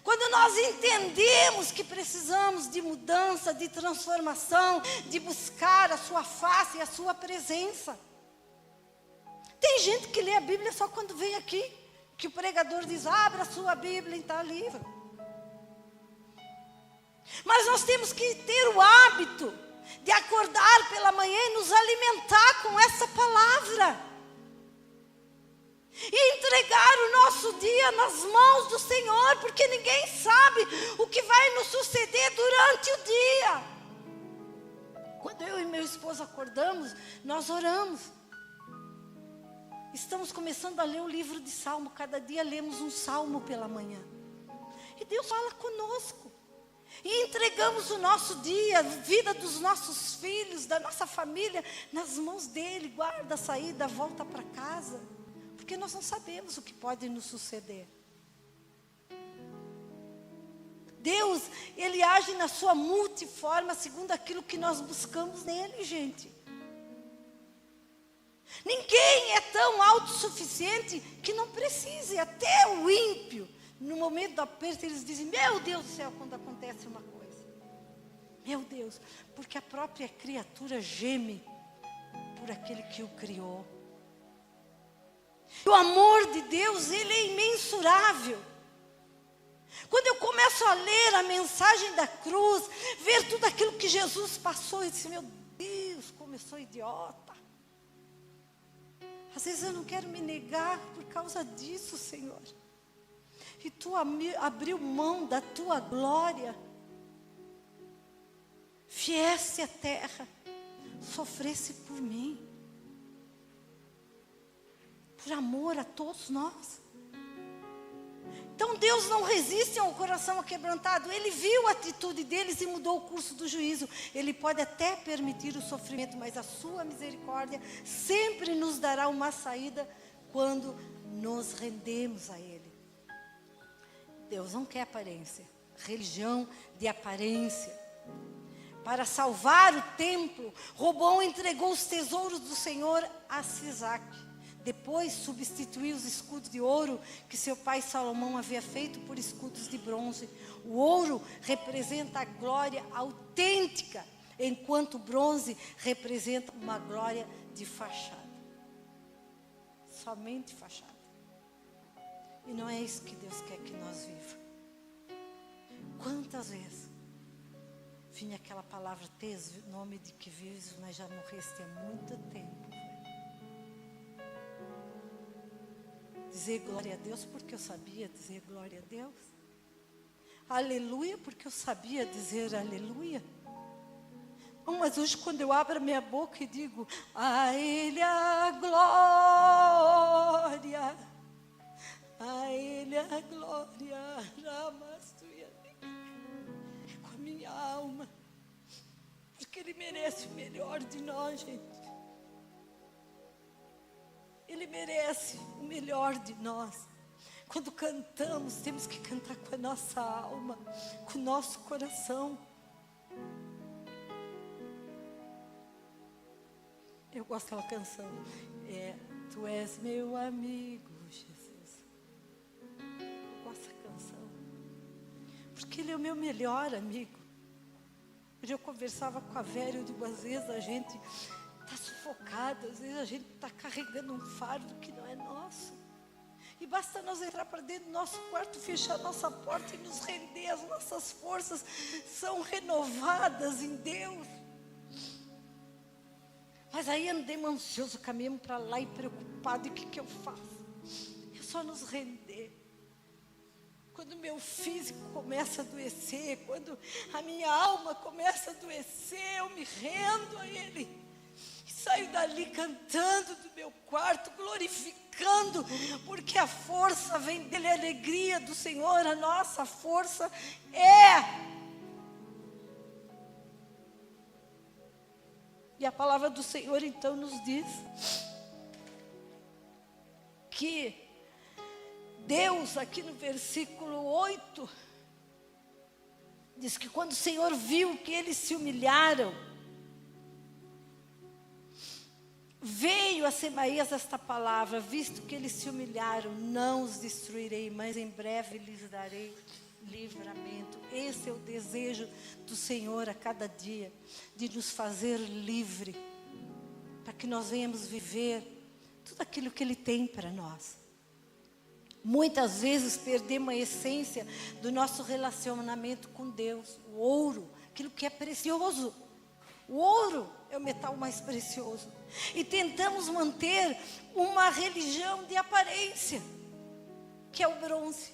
Quando nós entendemos que precisamos de mudança, de transformação, de buscar a sua face e a sua presença. Tem gente que lê a Bíblia só quando vem aqui, que o pregador diz, abra a sua Bíblia em tal livro. Mas nós temos que ter o hábito de acordar pela manhã e nos alimentar com essa palavra. E entregar o nosso dia nas mãos do Senhor, porque ninguém sabe o que vai nos suceder durante o dia. Quando eu e meu esposo acordamos, nós oramos. Estamos começando a ler o livro de Salmo. Cada dia lemos um salmo pela manhã. E Deus fala conosco. E entregamos o nosso dia, a vida dos nossos filhos, da nossa família, nas mãos dEle. Guarda a saída, volta para casa. Porque nós não sabemos o que pode nos suceder. Deus, Ele age na sua multiforma, segundo aquilo que nós buscamos nele, gente. Ninguém é tão autossuficiente que não precise. Até o ímpio, no momento do aperto, eles dizem, meu Deus do céu, quando acontece uma coisa. Meu Deus, porque a própria criatura geme por aquele que o criou. O amor de Deus, ele é imensurável. Quando eu começo a ler a mensagem da cruz, ver tudo aquilo que Jesus passou, eu disse, meu Deus, como eu sou idiota. Às vezes eu não quero me negar por causa disso, Senhor. E Tu abriu mão da Tua glória. Viesse à terra, sofresse por mim. Por amor a todos nós. Então Deus não resiste a um coração aquebrantado. Ele viu a atitude deles e mudou o curso do juízo. Ele pode até permitir o sofrimento, mas a sua misericórdia sempre nos dará uma saída quando nos rendemos a Ele. Deus não quer aparência, religião de aparência. Para salvar o templo, Roboão entregou os tesouros do Senhor a Sisaque. Depois substituiu os escudos de ouro que seu pai Salomão havia feito por escudos de bronze. O ouro representa a glória autêntica, enquanto o bronze representa uma glória de fachada. Somente fachada. E não é isso que Deus quer que nós vivamos. Quantas vezes vinha aquela palavra, tens nome de que vives, mas já morreste há muito tempo. Dizer glória a Deus porque eu sabia dizer glória a Deus. Aleluia porque eu sabia dizer aleluia. Mas hoje quando eu abro a minha boca e digo, a Ele a glória, a Ele a glória, é com a minha alma, porque Ele merece o melhor de nós, gente. Ele merece o melhor de nós. Quando cantamos, temos que cantar com a nossa alma, com o nosso coração. Eu gosto daquela canção. Tu és meu amigo, Jesus. Eu gosto dessa canção. Porque Ele é o meu melhor amigo. Hoje eu conversava com a Vera, eu digo, às vezes a gente está sufocado, às vezes a gente está carregando um fardo que não é nosso. E basta nós entrar para dentro do nosso quarto, fechar nossa porta e nos render. As nossas forças são renovadas em Deus. Mas aí andemos ansioso, caminhamos para lá e preocupado, e o que eu faço? É só nos render. Quando meu físico começa a adoecer, quando a minha alma começa a adoecer, eu me rendo a Ele. Saio dali cantando do meu quarto, glorificando, porque a força vem dEle, a alegria do Senhor, a nossa força é. E a palavra do Senhor então nos diz que Deus, aqui no versículo 8, diz que quando o Senhor viu que eles se humilharam, veio a Semaías esta palavra: visto que eles se humilharam, não os destruirei, mas em breve lhes darei livramento. Esse é o desejo do Senhor a cada dia, de nos fazer livre, para que nós venhamos viver tudo aquilo que Ele tem para nós. Muitas vezes perdemos a essência do nosso relacionamento com Deus, o ouro, aquilo que é precioso. O ouro é o metal mais precioso. E tentamos manter uma religião de aparência, que é o bronze.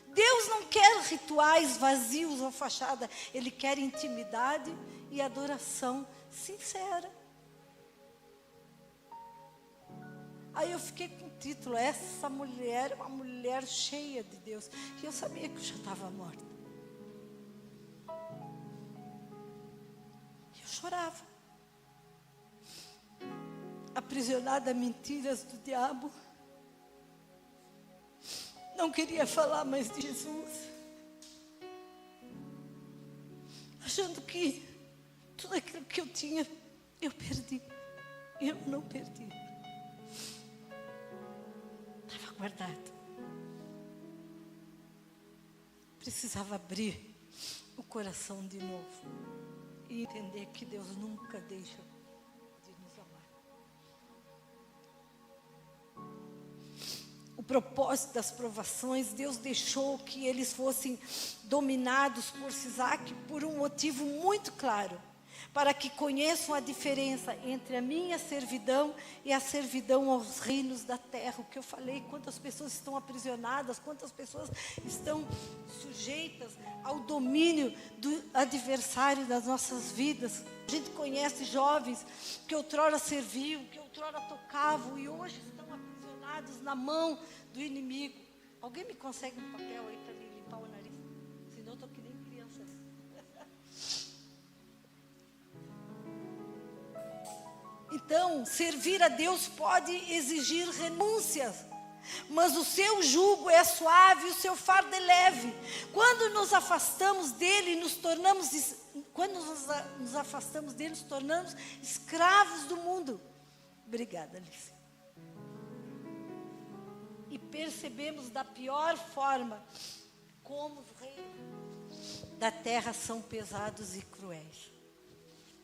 Deus não quer rituais vazios ou fachada. Ele quer intimidade e adoração sincera. Aí eu fiquei com o título: essa mulher é uma mulher cheia de Deus. E eu sabia que eu já estava morta. Eu chorava, aprisionada a mentiras do diabo. Não queria falar mais de Jesus, achando que tudo aquilo que eu tinha, eu perdi. Eu não perdi, estava guardado. Precisava abrir o coração de novo e entender que Deus nunca deixa de nos amar. O propósito das provações, Deus deixou que eles fossem dominados por Sisaque por um motivo muito claro: para que conheçam a diferença entre a minha servidão e a servidão aos reinos da terra. O que eu falei, quantas pessoas estão aprisionadas, quantas pessoas estão sujeitas ao domínio do adversário das nossas vidas. A gente conhece jovens que outrora serviam, que outrora tocavam e hoje estão aprisionados na mão do inimigo. Alguém me consegue um papel aí para me limpar o nariz? Senão eu estou que nem criança. Então, servir a Deus pode exigir renúncias, mas o seu jugo é suave e o seu fardo é leve. Quando nos afastamos dele, nos tornamos escravos do mundo. Obrigada, Alice. E percebemos da pior forma como os reinos da terra são pesados e cruéis.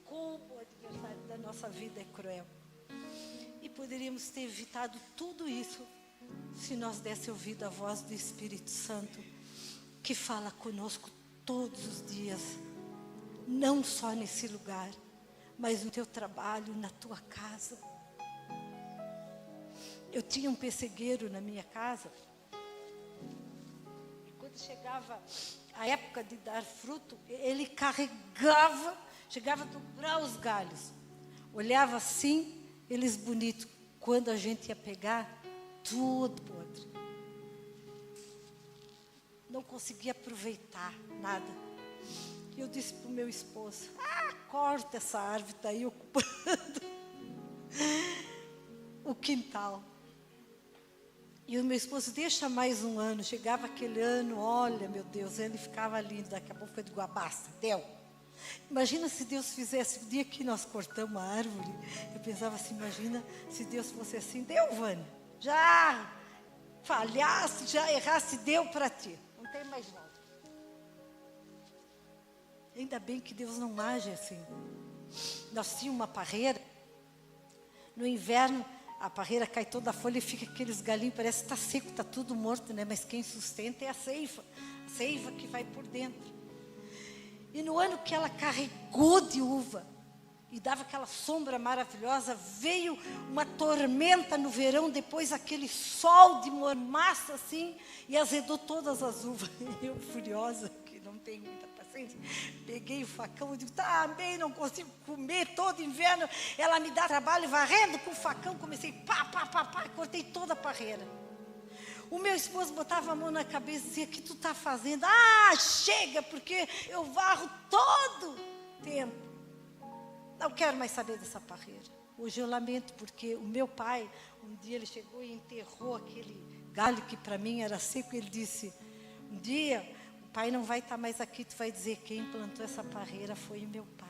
Como o adversário da nossa vida é cruel. E poderíamos ter evitado tudo isso se nós desse ouvido à voz do Espírito Santo, que fala conosco todos os dias, não só nesse lugar, mas no teu trabalho, na tua casa. Eu tinha um pessegueiro na minha casa, e quando chegava a época de dar fruto, ele carregava, chegava a dobrar os galhos, olhava assim, eles bonitos. Quando a gente ia pegar, tudo podre. Não conseguia aproveitar nada. E eu disse para o meu esposo: corta essa árvore, está aí ocupando o quintal. E o meu esposo: deixa mais um ano. Chegava aquele ano, olha, meu Deus, ele ficava lindo. Daqui a pouco eu digo: basta, deu. Imagina se Deus fizesse, o dia que nós cortamos a árvore, eu pensava assim: imagina se Deus fosse assim: deu, Vânia, já falhasse, já errasse, deu para ti, não tem mais volta. Ainda bem que Deus não age assim. Nós tínhamos uma parreira, no inverno a parreira cai toda a folha e fica aqueles galinhos, parece que está seco, está tudo morto, né? Mas quem sustenta é a seiva que vai por dentro. E no ano que ela carregou de uva e dava aquela sombra maravilhosa, veio uma tormenta no verão, depois aquele sol de mormaço assim, e azedou todas as uvas. Eu, furiosa, que não tenho muita paciência, peguei o facão e digo: tá bem, não consigo comer todo inverno, ela me dá trabalho, varrendo com o facão, comecei pá, cortei toda a parreira. O meu esposo botava a mão na cabeça e dizia: o que tu está fazendo? Chega, porque eu varro todo tempo. Não quero mais saber dessa parreira. Hoje eu lamento, porque o meu pai, um dia ele chegou e enterrou aquele galho que para mim era seco. Ele disse, um dia, o pai não vai estar mais aqui, tu vai dizer, quem plantou essa parreira foi meu pai.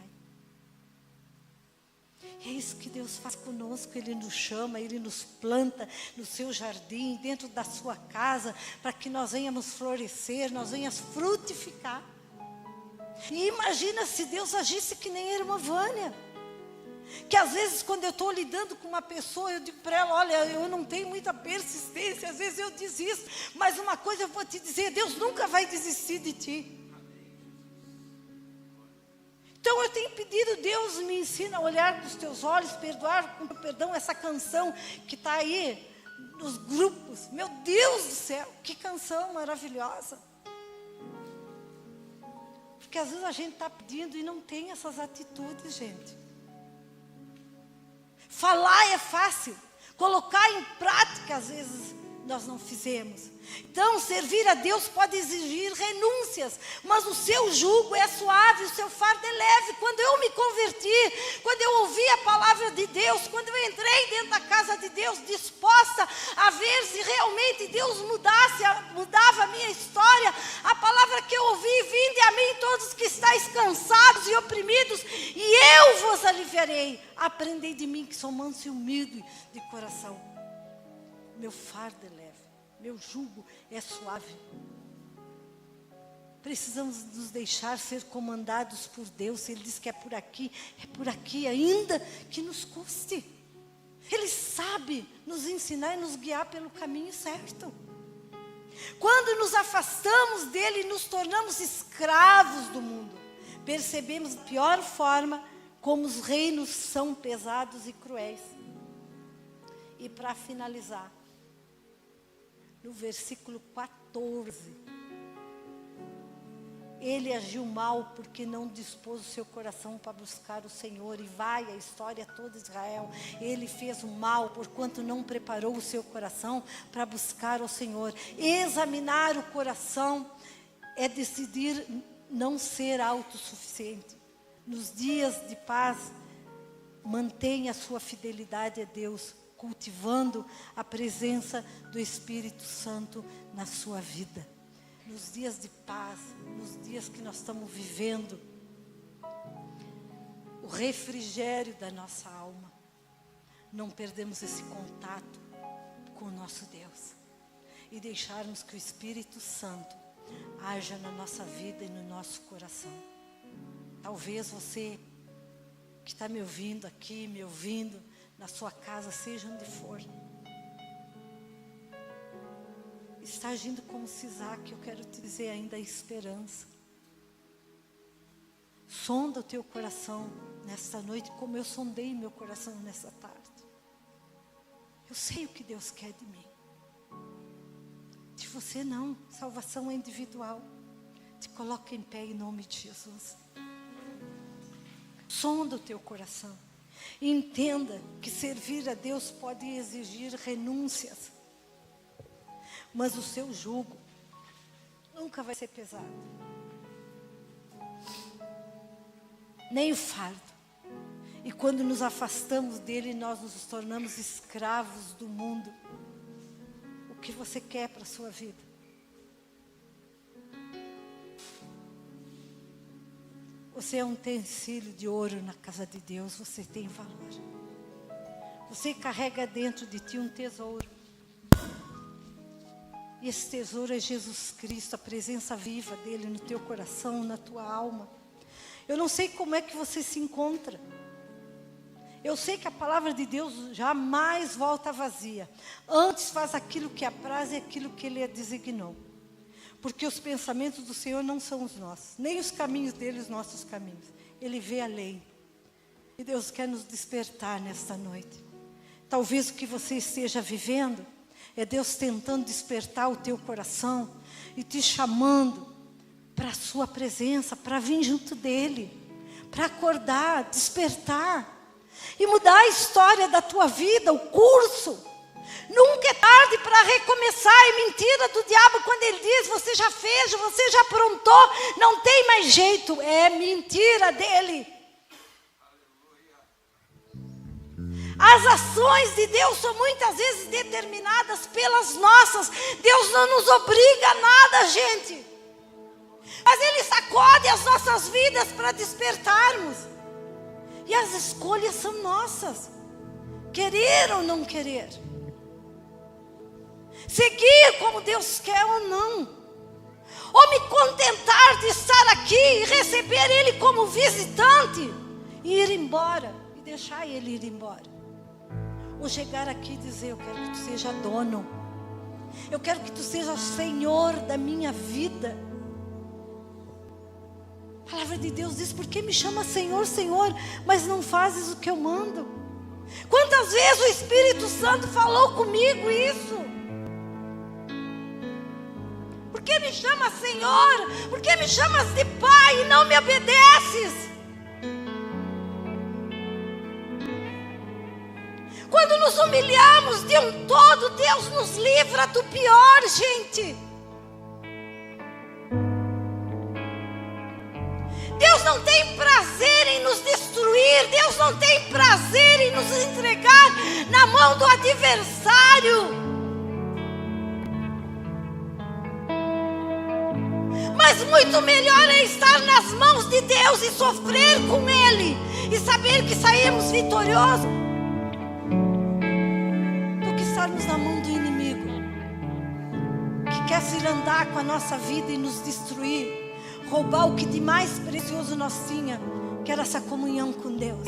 E é isso que Deus faz conosco, Ele nos chama, Ele nos planta no seu jardim, dentro da sua casa, para que nós venhamos florescer, nós venhamos frutificar. E imagina se Deus agisse que nem a irmã Vânia, que às vezes quando eu estou lidando com uma pessoa, eu digo para ela, olha, eu não tenho muita persistência, às vezes eu desisto, mas uma coisa eu vou te dizer, Deus nunca vai desistir de ti. Então eu tenho pedido, Deus me ensina a olhar com os teus olhos, perdoar com perdão, essa canção que está aí nos grupos. Meu Deus do céu, que canção maravilhosa. Porque às vezes a gente está pedindo e não tem essas atitudes, gente. Falar é fácil, colocar em prática às vezes nós não fizemos. Então, servir a Deus pode exigir renúncias, mas o seu jugo é suave, o seu fardo é leve. Quando eu me converti, quando eu ouvi a palavra de Deus, quando eu entrei dentro da casa de Deus, disposta a ver se realmente Deus mudava a minha história, a palavra que eu ouvi, vinde a mim todos que estáis cansados e oprimidos, e eu vos aliviarei. Aprendei de mim que sou manso e humilde de coração. Meu fardo é leve, meu jugo é suave. Precisamos nos deixar ser comandados por Deus. Ele diz que é por aqui, ainda que nos custe. Ele sabe nos ensinar e nos guiar pelo caminho certo. Quando nos afastamos dele, nos tornamos escravos do mundo. Percebemos de pior forma como os reinos são pesados e cruéis. E para finalizar, no versículo 14, ele agiu mal porque não dispôs o seu coração para buscar o Senhor. E vai a história toda de Israel. Ele fez o mal porquanto não preparou o seu coração para buscar o Senhor. Examinar o coração é decidir não ser autossuficiente. Nos dias de paz, mantenha a sua fidelidade a Deus, cultivando a presença do Espírito Santo na sua vida. Nos dias de paz, nos dias que nós estamos vivendo, o refrigério da nossa alma, não perdemos esse contato com o nosso Deus e deixarmos que o Espírito Santo haja na nossa vida e no nosso coração. Talvez você que está me ouvindo aqui, me ouvindo na sua casa, seja onde for, está agindo como Sisaque. Eu quero te dizer, ainda há esperança. Sonda o teu coração nesta noite, como eu sondei meu coração nessa tarde. Eu sei o que Deus quer de mim. De você não, salvação é individual. Te coloca em pé em nome de Jesus. Sonda o teu coração. E entenda que servir a Deus pode exigir renúncias. Mas o seu jugo nunca vai ser pesado. Nem o fardo. E quando nos afastamos dele, nós nos tornamos escravos do mundo. O que você quer para a sua vida? Você é um utensílio de ouro na casa de Deus, você tem valor. Você carrega dentro de ti um tesouro. E esse tesouro é Jesus Cristo, a presença viva dele no teu coração, na tua alma. Eu não sei como é que você se encontra. Eu sei que a palavra de Deus jamais volta vazia. Antes faz aquilo que apraz e aquilo que ele designou. Porque os pensamentos do Senhor não são os nossos, nem os caminhos dele os nossos caminhos. Ele vê além. E Deus quer nos despertar nesta noite. Talvez o que você esteja vivendo é Deus tentando despertar o teu coração e te chamando para a sua presença, para vir junto dele, para acordar, despertar e mudar a história da tua vida, o curso. Nunca é tarde para recomeçar. É mentira do diabo quando ele diz, você já fez, você já aprontou, não tem mais jeito. É mentira dele. As ações de Deus são muitas vezes determinadas pelas nossas. Deus não nos obriga a nada, gente. Mas Ele sacode as nossas vidas para despertarmos. E as escolhas são nossas. Querer ou não querer. Seguir como Deus quer ou não. Ou me contentar de estar aqui e receber Ele como visitante. E ir embora. E deixar Ele ir embora. Ou chegar aqui e dizer: eu quero que Tu seja dono. Eu quero que Tu seja Senhor da minha vida. A palavra de Deus diz: por que me chama Senhor, Senhor, mas não fazes o que eu mando? Quantas vezes o Espírito Santo falou comigo isso? Por que me chamas Senhor? Por que me chamas de Pai e não me obedeces? Quando nos humilhamos de um todo, Deus nos livra do pior, gente. Deus não tem prazer em nos destruir. Deus não tem prazer em nos entregar na mão do adversário. Mas muito melhor é estar nas mãos de Deus e sofrer com Ele e saber que saímos vitoriosos, do que estarmos na mão do inimigo, que quer se andar com a nossa vida e nos destruir. Roubar o que de mais precioso nós tínhamos, que era essa comunhão com Deus.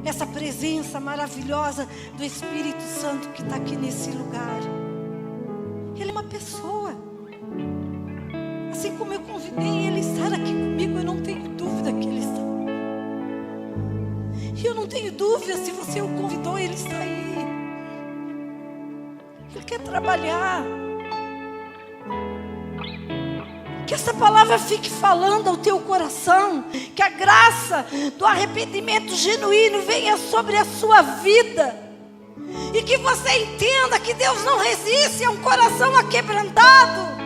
Essa presença maravilhosa do Espírito Santo que está aqui nesse lugar. Ele é uma pessoa. Assim como eu convidei Ele a estar aqui comigo, eu não tenho dúvida que Ele está. E eu não tenho dúvida se você o convidou, Ele está aí. Ele quer trabalhar. Que essa palavra fique falando ao teu coração. Que a graça do arrependimento genuíno venha sobre a sua vida. E que você entenda que Deus não resiste a um coração aquebrantado.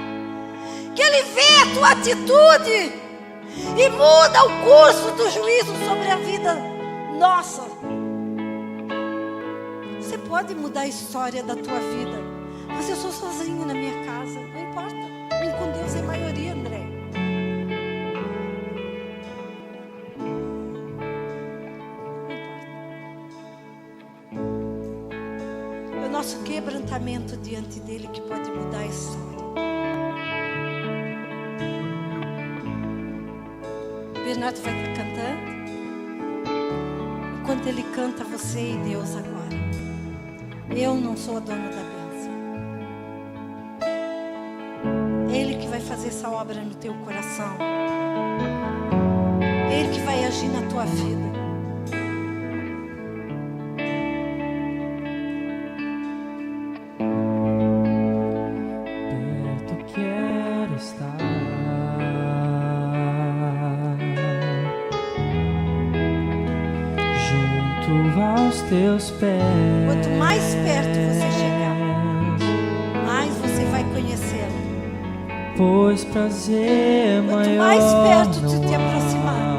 Que Ele vê a tua atitude e muda o curso do juízo sobre a vida nossa. Você pode mudar a história da tua vida. Mas eu sou sozinha na minha casa. Não importa. Vem com Deus em maioria, André. É o nosso quebrantamento diante dEle que pode mudar a história. O Bernardo vai estar cantando. Enquanto ele canta, você e Deus agora. Eu não sou a dona da bênção. Ele que vai fazer essa obra no teu coração. Ele que vai agir na tua vida.
Perto quero estar, junto aos teus pés.
Quanto mais perto você chegar, mais você vai conhecê-lo.
Pois prazer
Quanto
maior
mais perto tu
não
te aproximar,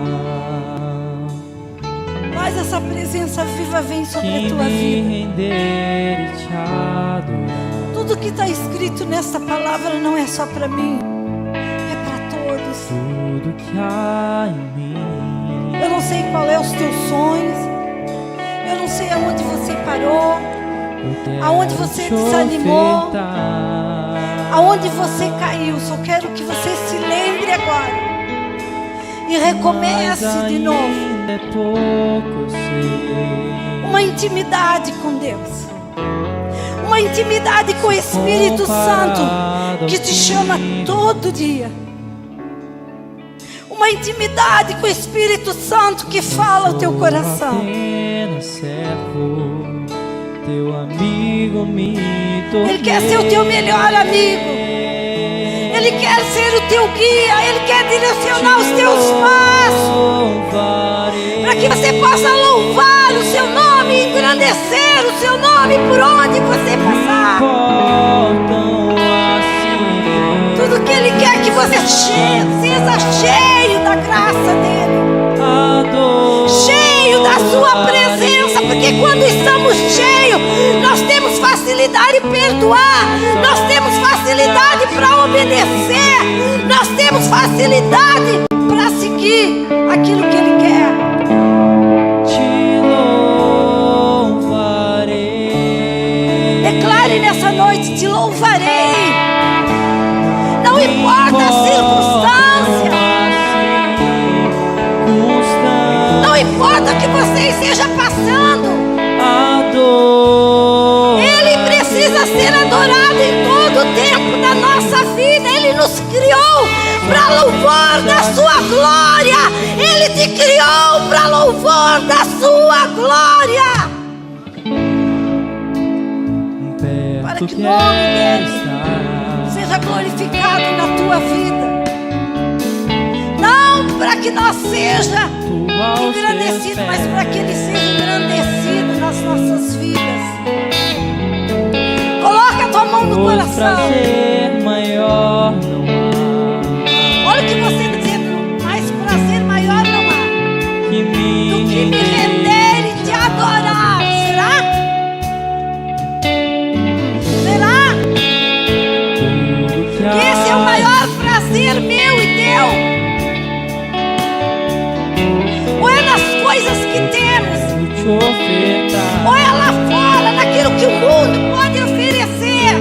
mais essa presença viva vem sobre
que
a tua
me
vida.
render e te adorar.
Tudo que está escrito nessa palavra não é só para mim, é para todos.
Tudo que há em mim.
Eu não sei qual é os teus sonhos, eu não sei aonde você parou, aonde você desanimou, aonde você caiu. Só quero que você se lembre agora e recomece de novo.
É pouco, eu sei.
Uma intimidade com Deus, uma intimidade com o Espírito Santo que te chama todo dia, uma intimidade com o Espírito Santo que fala ao teu coração.
Apenas servo, teu amigo me tornei.
Ele quer ser o teu melhor amigo. Ele quer ser o teu guia. Ele quer direcionar os teus passos, para que você possa louvar o seu nome, engrandecer o seu nome por onde você passar. Tudo que Ele quer é que você seja cheio da graça dEle, cheio da sua presença, porque quando estamos perdoar, nós temos facilidade para obedecer, nós temos facilidade para seguir aquilo que Ele quer.
Te louvarei.
Declare nessa noite: te louvarei. Não importa a circunstância, não importa o que você esteja passando, Ele precisa ser adorado em todo o tempo da nossa vida. Ele nos criou para louvor da sua glória. Ele te criou para louvor da sua glória. Para que o nome dele seja glorificado na tua vida. Não para que nós seja engrandecido, mas para que Ele seja engrandecido nas nossas vidas. Coloca a tua mão no coração.
Prazer maior não há.
Olha o que você está dizendo: mais prazer maior não há do que me render e te adorar. Será? Será? Que esse é o maior prazer meu e teu? Ou é nas coisas que temos? Ou é lá fora, naquilo que o mundo pode oferecer?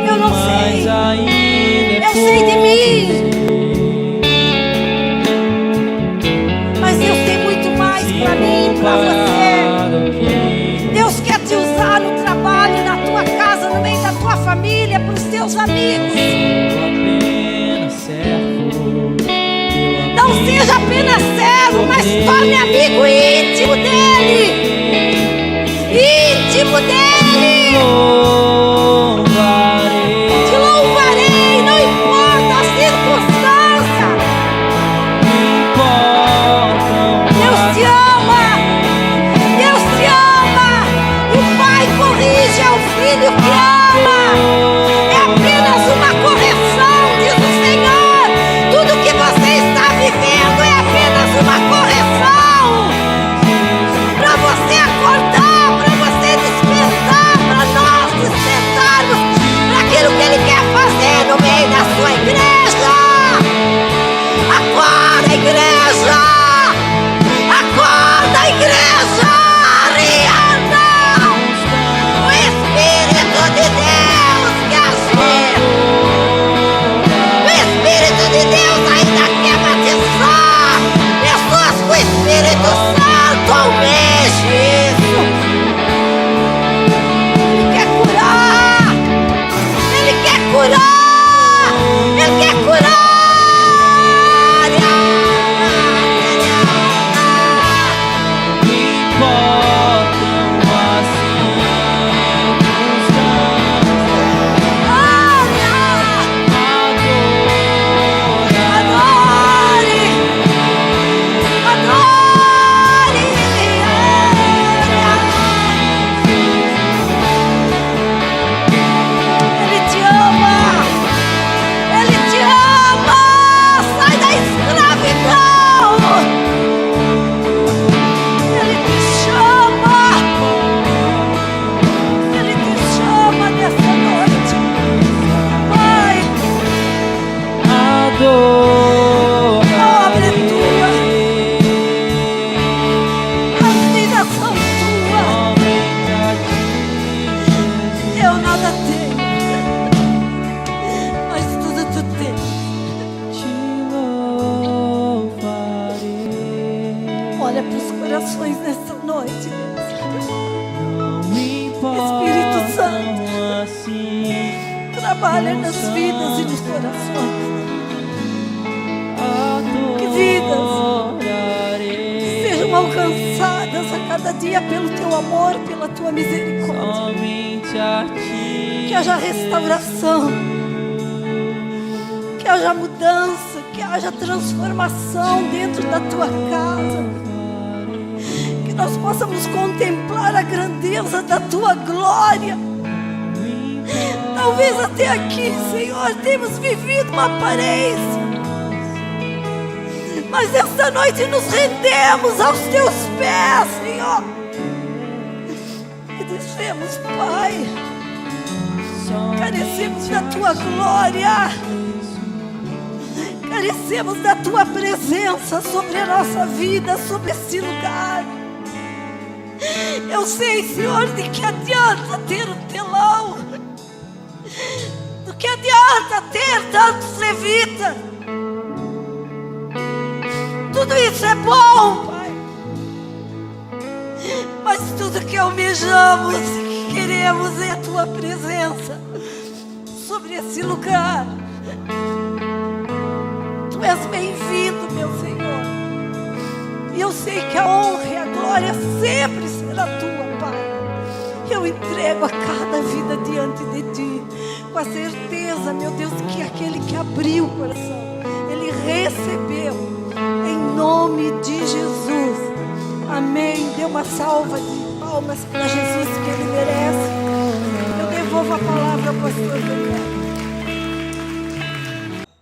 Eu não sei. Eu sei de mim. Mas Deus tem muito mais para mim e para você. Deus quer te usar no trabalho, na tua casa, no meio da tua família, para os teus amigos. Não seja apenas servo, mas torne amigo íntimo dele. Íntimo dele. Te louvarei, não importa a circunstância. Deus te ama. Deus te ama. E o Pai corrige ao filho que ama. É apenas uma correção, diz o Senhor. Tudo que você está vivendo é apenas uma correção. Para você acordar, para você despertar, para nós despertarmos para aquilo que Ele quer fazer no meio da sua igreja. Acorda, igreja! Acorda, igreja! Ariana! O Espírito de Deus quer agir. O Espírito de Deus ainda quer batizar pessoas com o Espírito Santo. Almeje isso. Ele quer curar. Ele quer curar. Ele quer curar. Ele te ama. Ele te ama. Sai da escravidão. Ele te chama. Ele te chama nessa noite. Pai, abre tua. As vidas são tuas. Eu nada tenho, mas tudo tu tens. Olha para os corações nessa noite, Deus. Espírito Santo, trabalha nas vidas e nos corações. Que vidas sejam alcançadas a cada dia pelo teu amor, pela tua misericórdia. Que haja restauração, que haja mudança, que haja transformação dentro da tua casa. Que nós possamos contemplar a grandeza da tua glória. Talvez até aqui, Senhor, temos vivido uma aparência, mas esta noite nos rendemos aos teus pés, Senhor, e carecemos, Pai. Carecemos da Tua glória. Carecemos da Tua presença sobre a nossa vida, sobre esse lugar. Eu sei, Senhor, de que adianta ter um telão, do que adianta ter tantos levitas. Tudo isso é bom, Pai, mas tudo que almejamos e que queremos é a Tua presença sobre esse lugar. Tu és bem-vindo, meu Senhor, e eu sei que a honra e a glória sempre será Tua, Pai. Eu entrego a cada vida diante de Ti, com a certeza, meu Deus, que aquele que abriu o coração, Ele recebeu, em nome de Jesus. Amém. Dê uma salva de palmas para Jesus, que Ele merece. Eu devolvo a palavra ao pastor Daniel.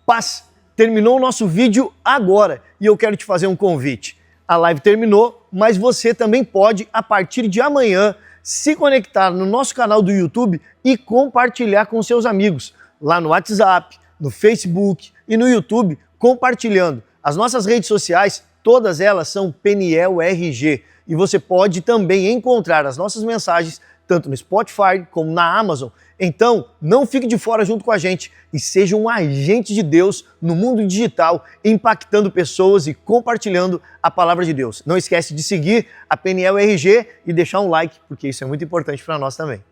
Paz, terminou o nosso vídeo agora e eu quero te fazer um convite. A live terminou, mas você também pode, a partir de amanhã, se conectar no nosso canal do YouTube e compartilhar com seus amigos, lá no WhatsApp, no Facebook e no YouTube, compartilhando. As nossas redes sociais, todas elas são Peniel RG, e você pode também encontrar as nossas mensagens tanto no Spotify como na Amazon. Então, não fique de fora junto com a gente e seja um agente de Deus no mundo digital, impactando pessoas e compartilhando a palavra de Deus. Não esquece de seguir a Peniel RG e deixar um like, porque isso é muito importante para nós também.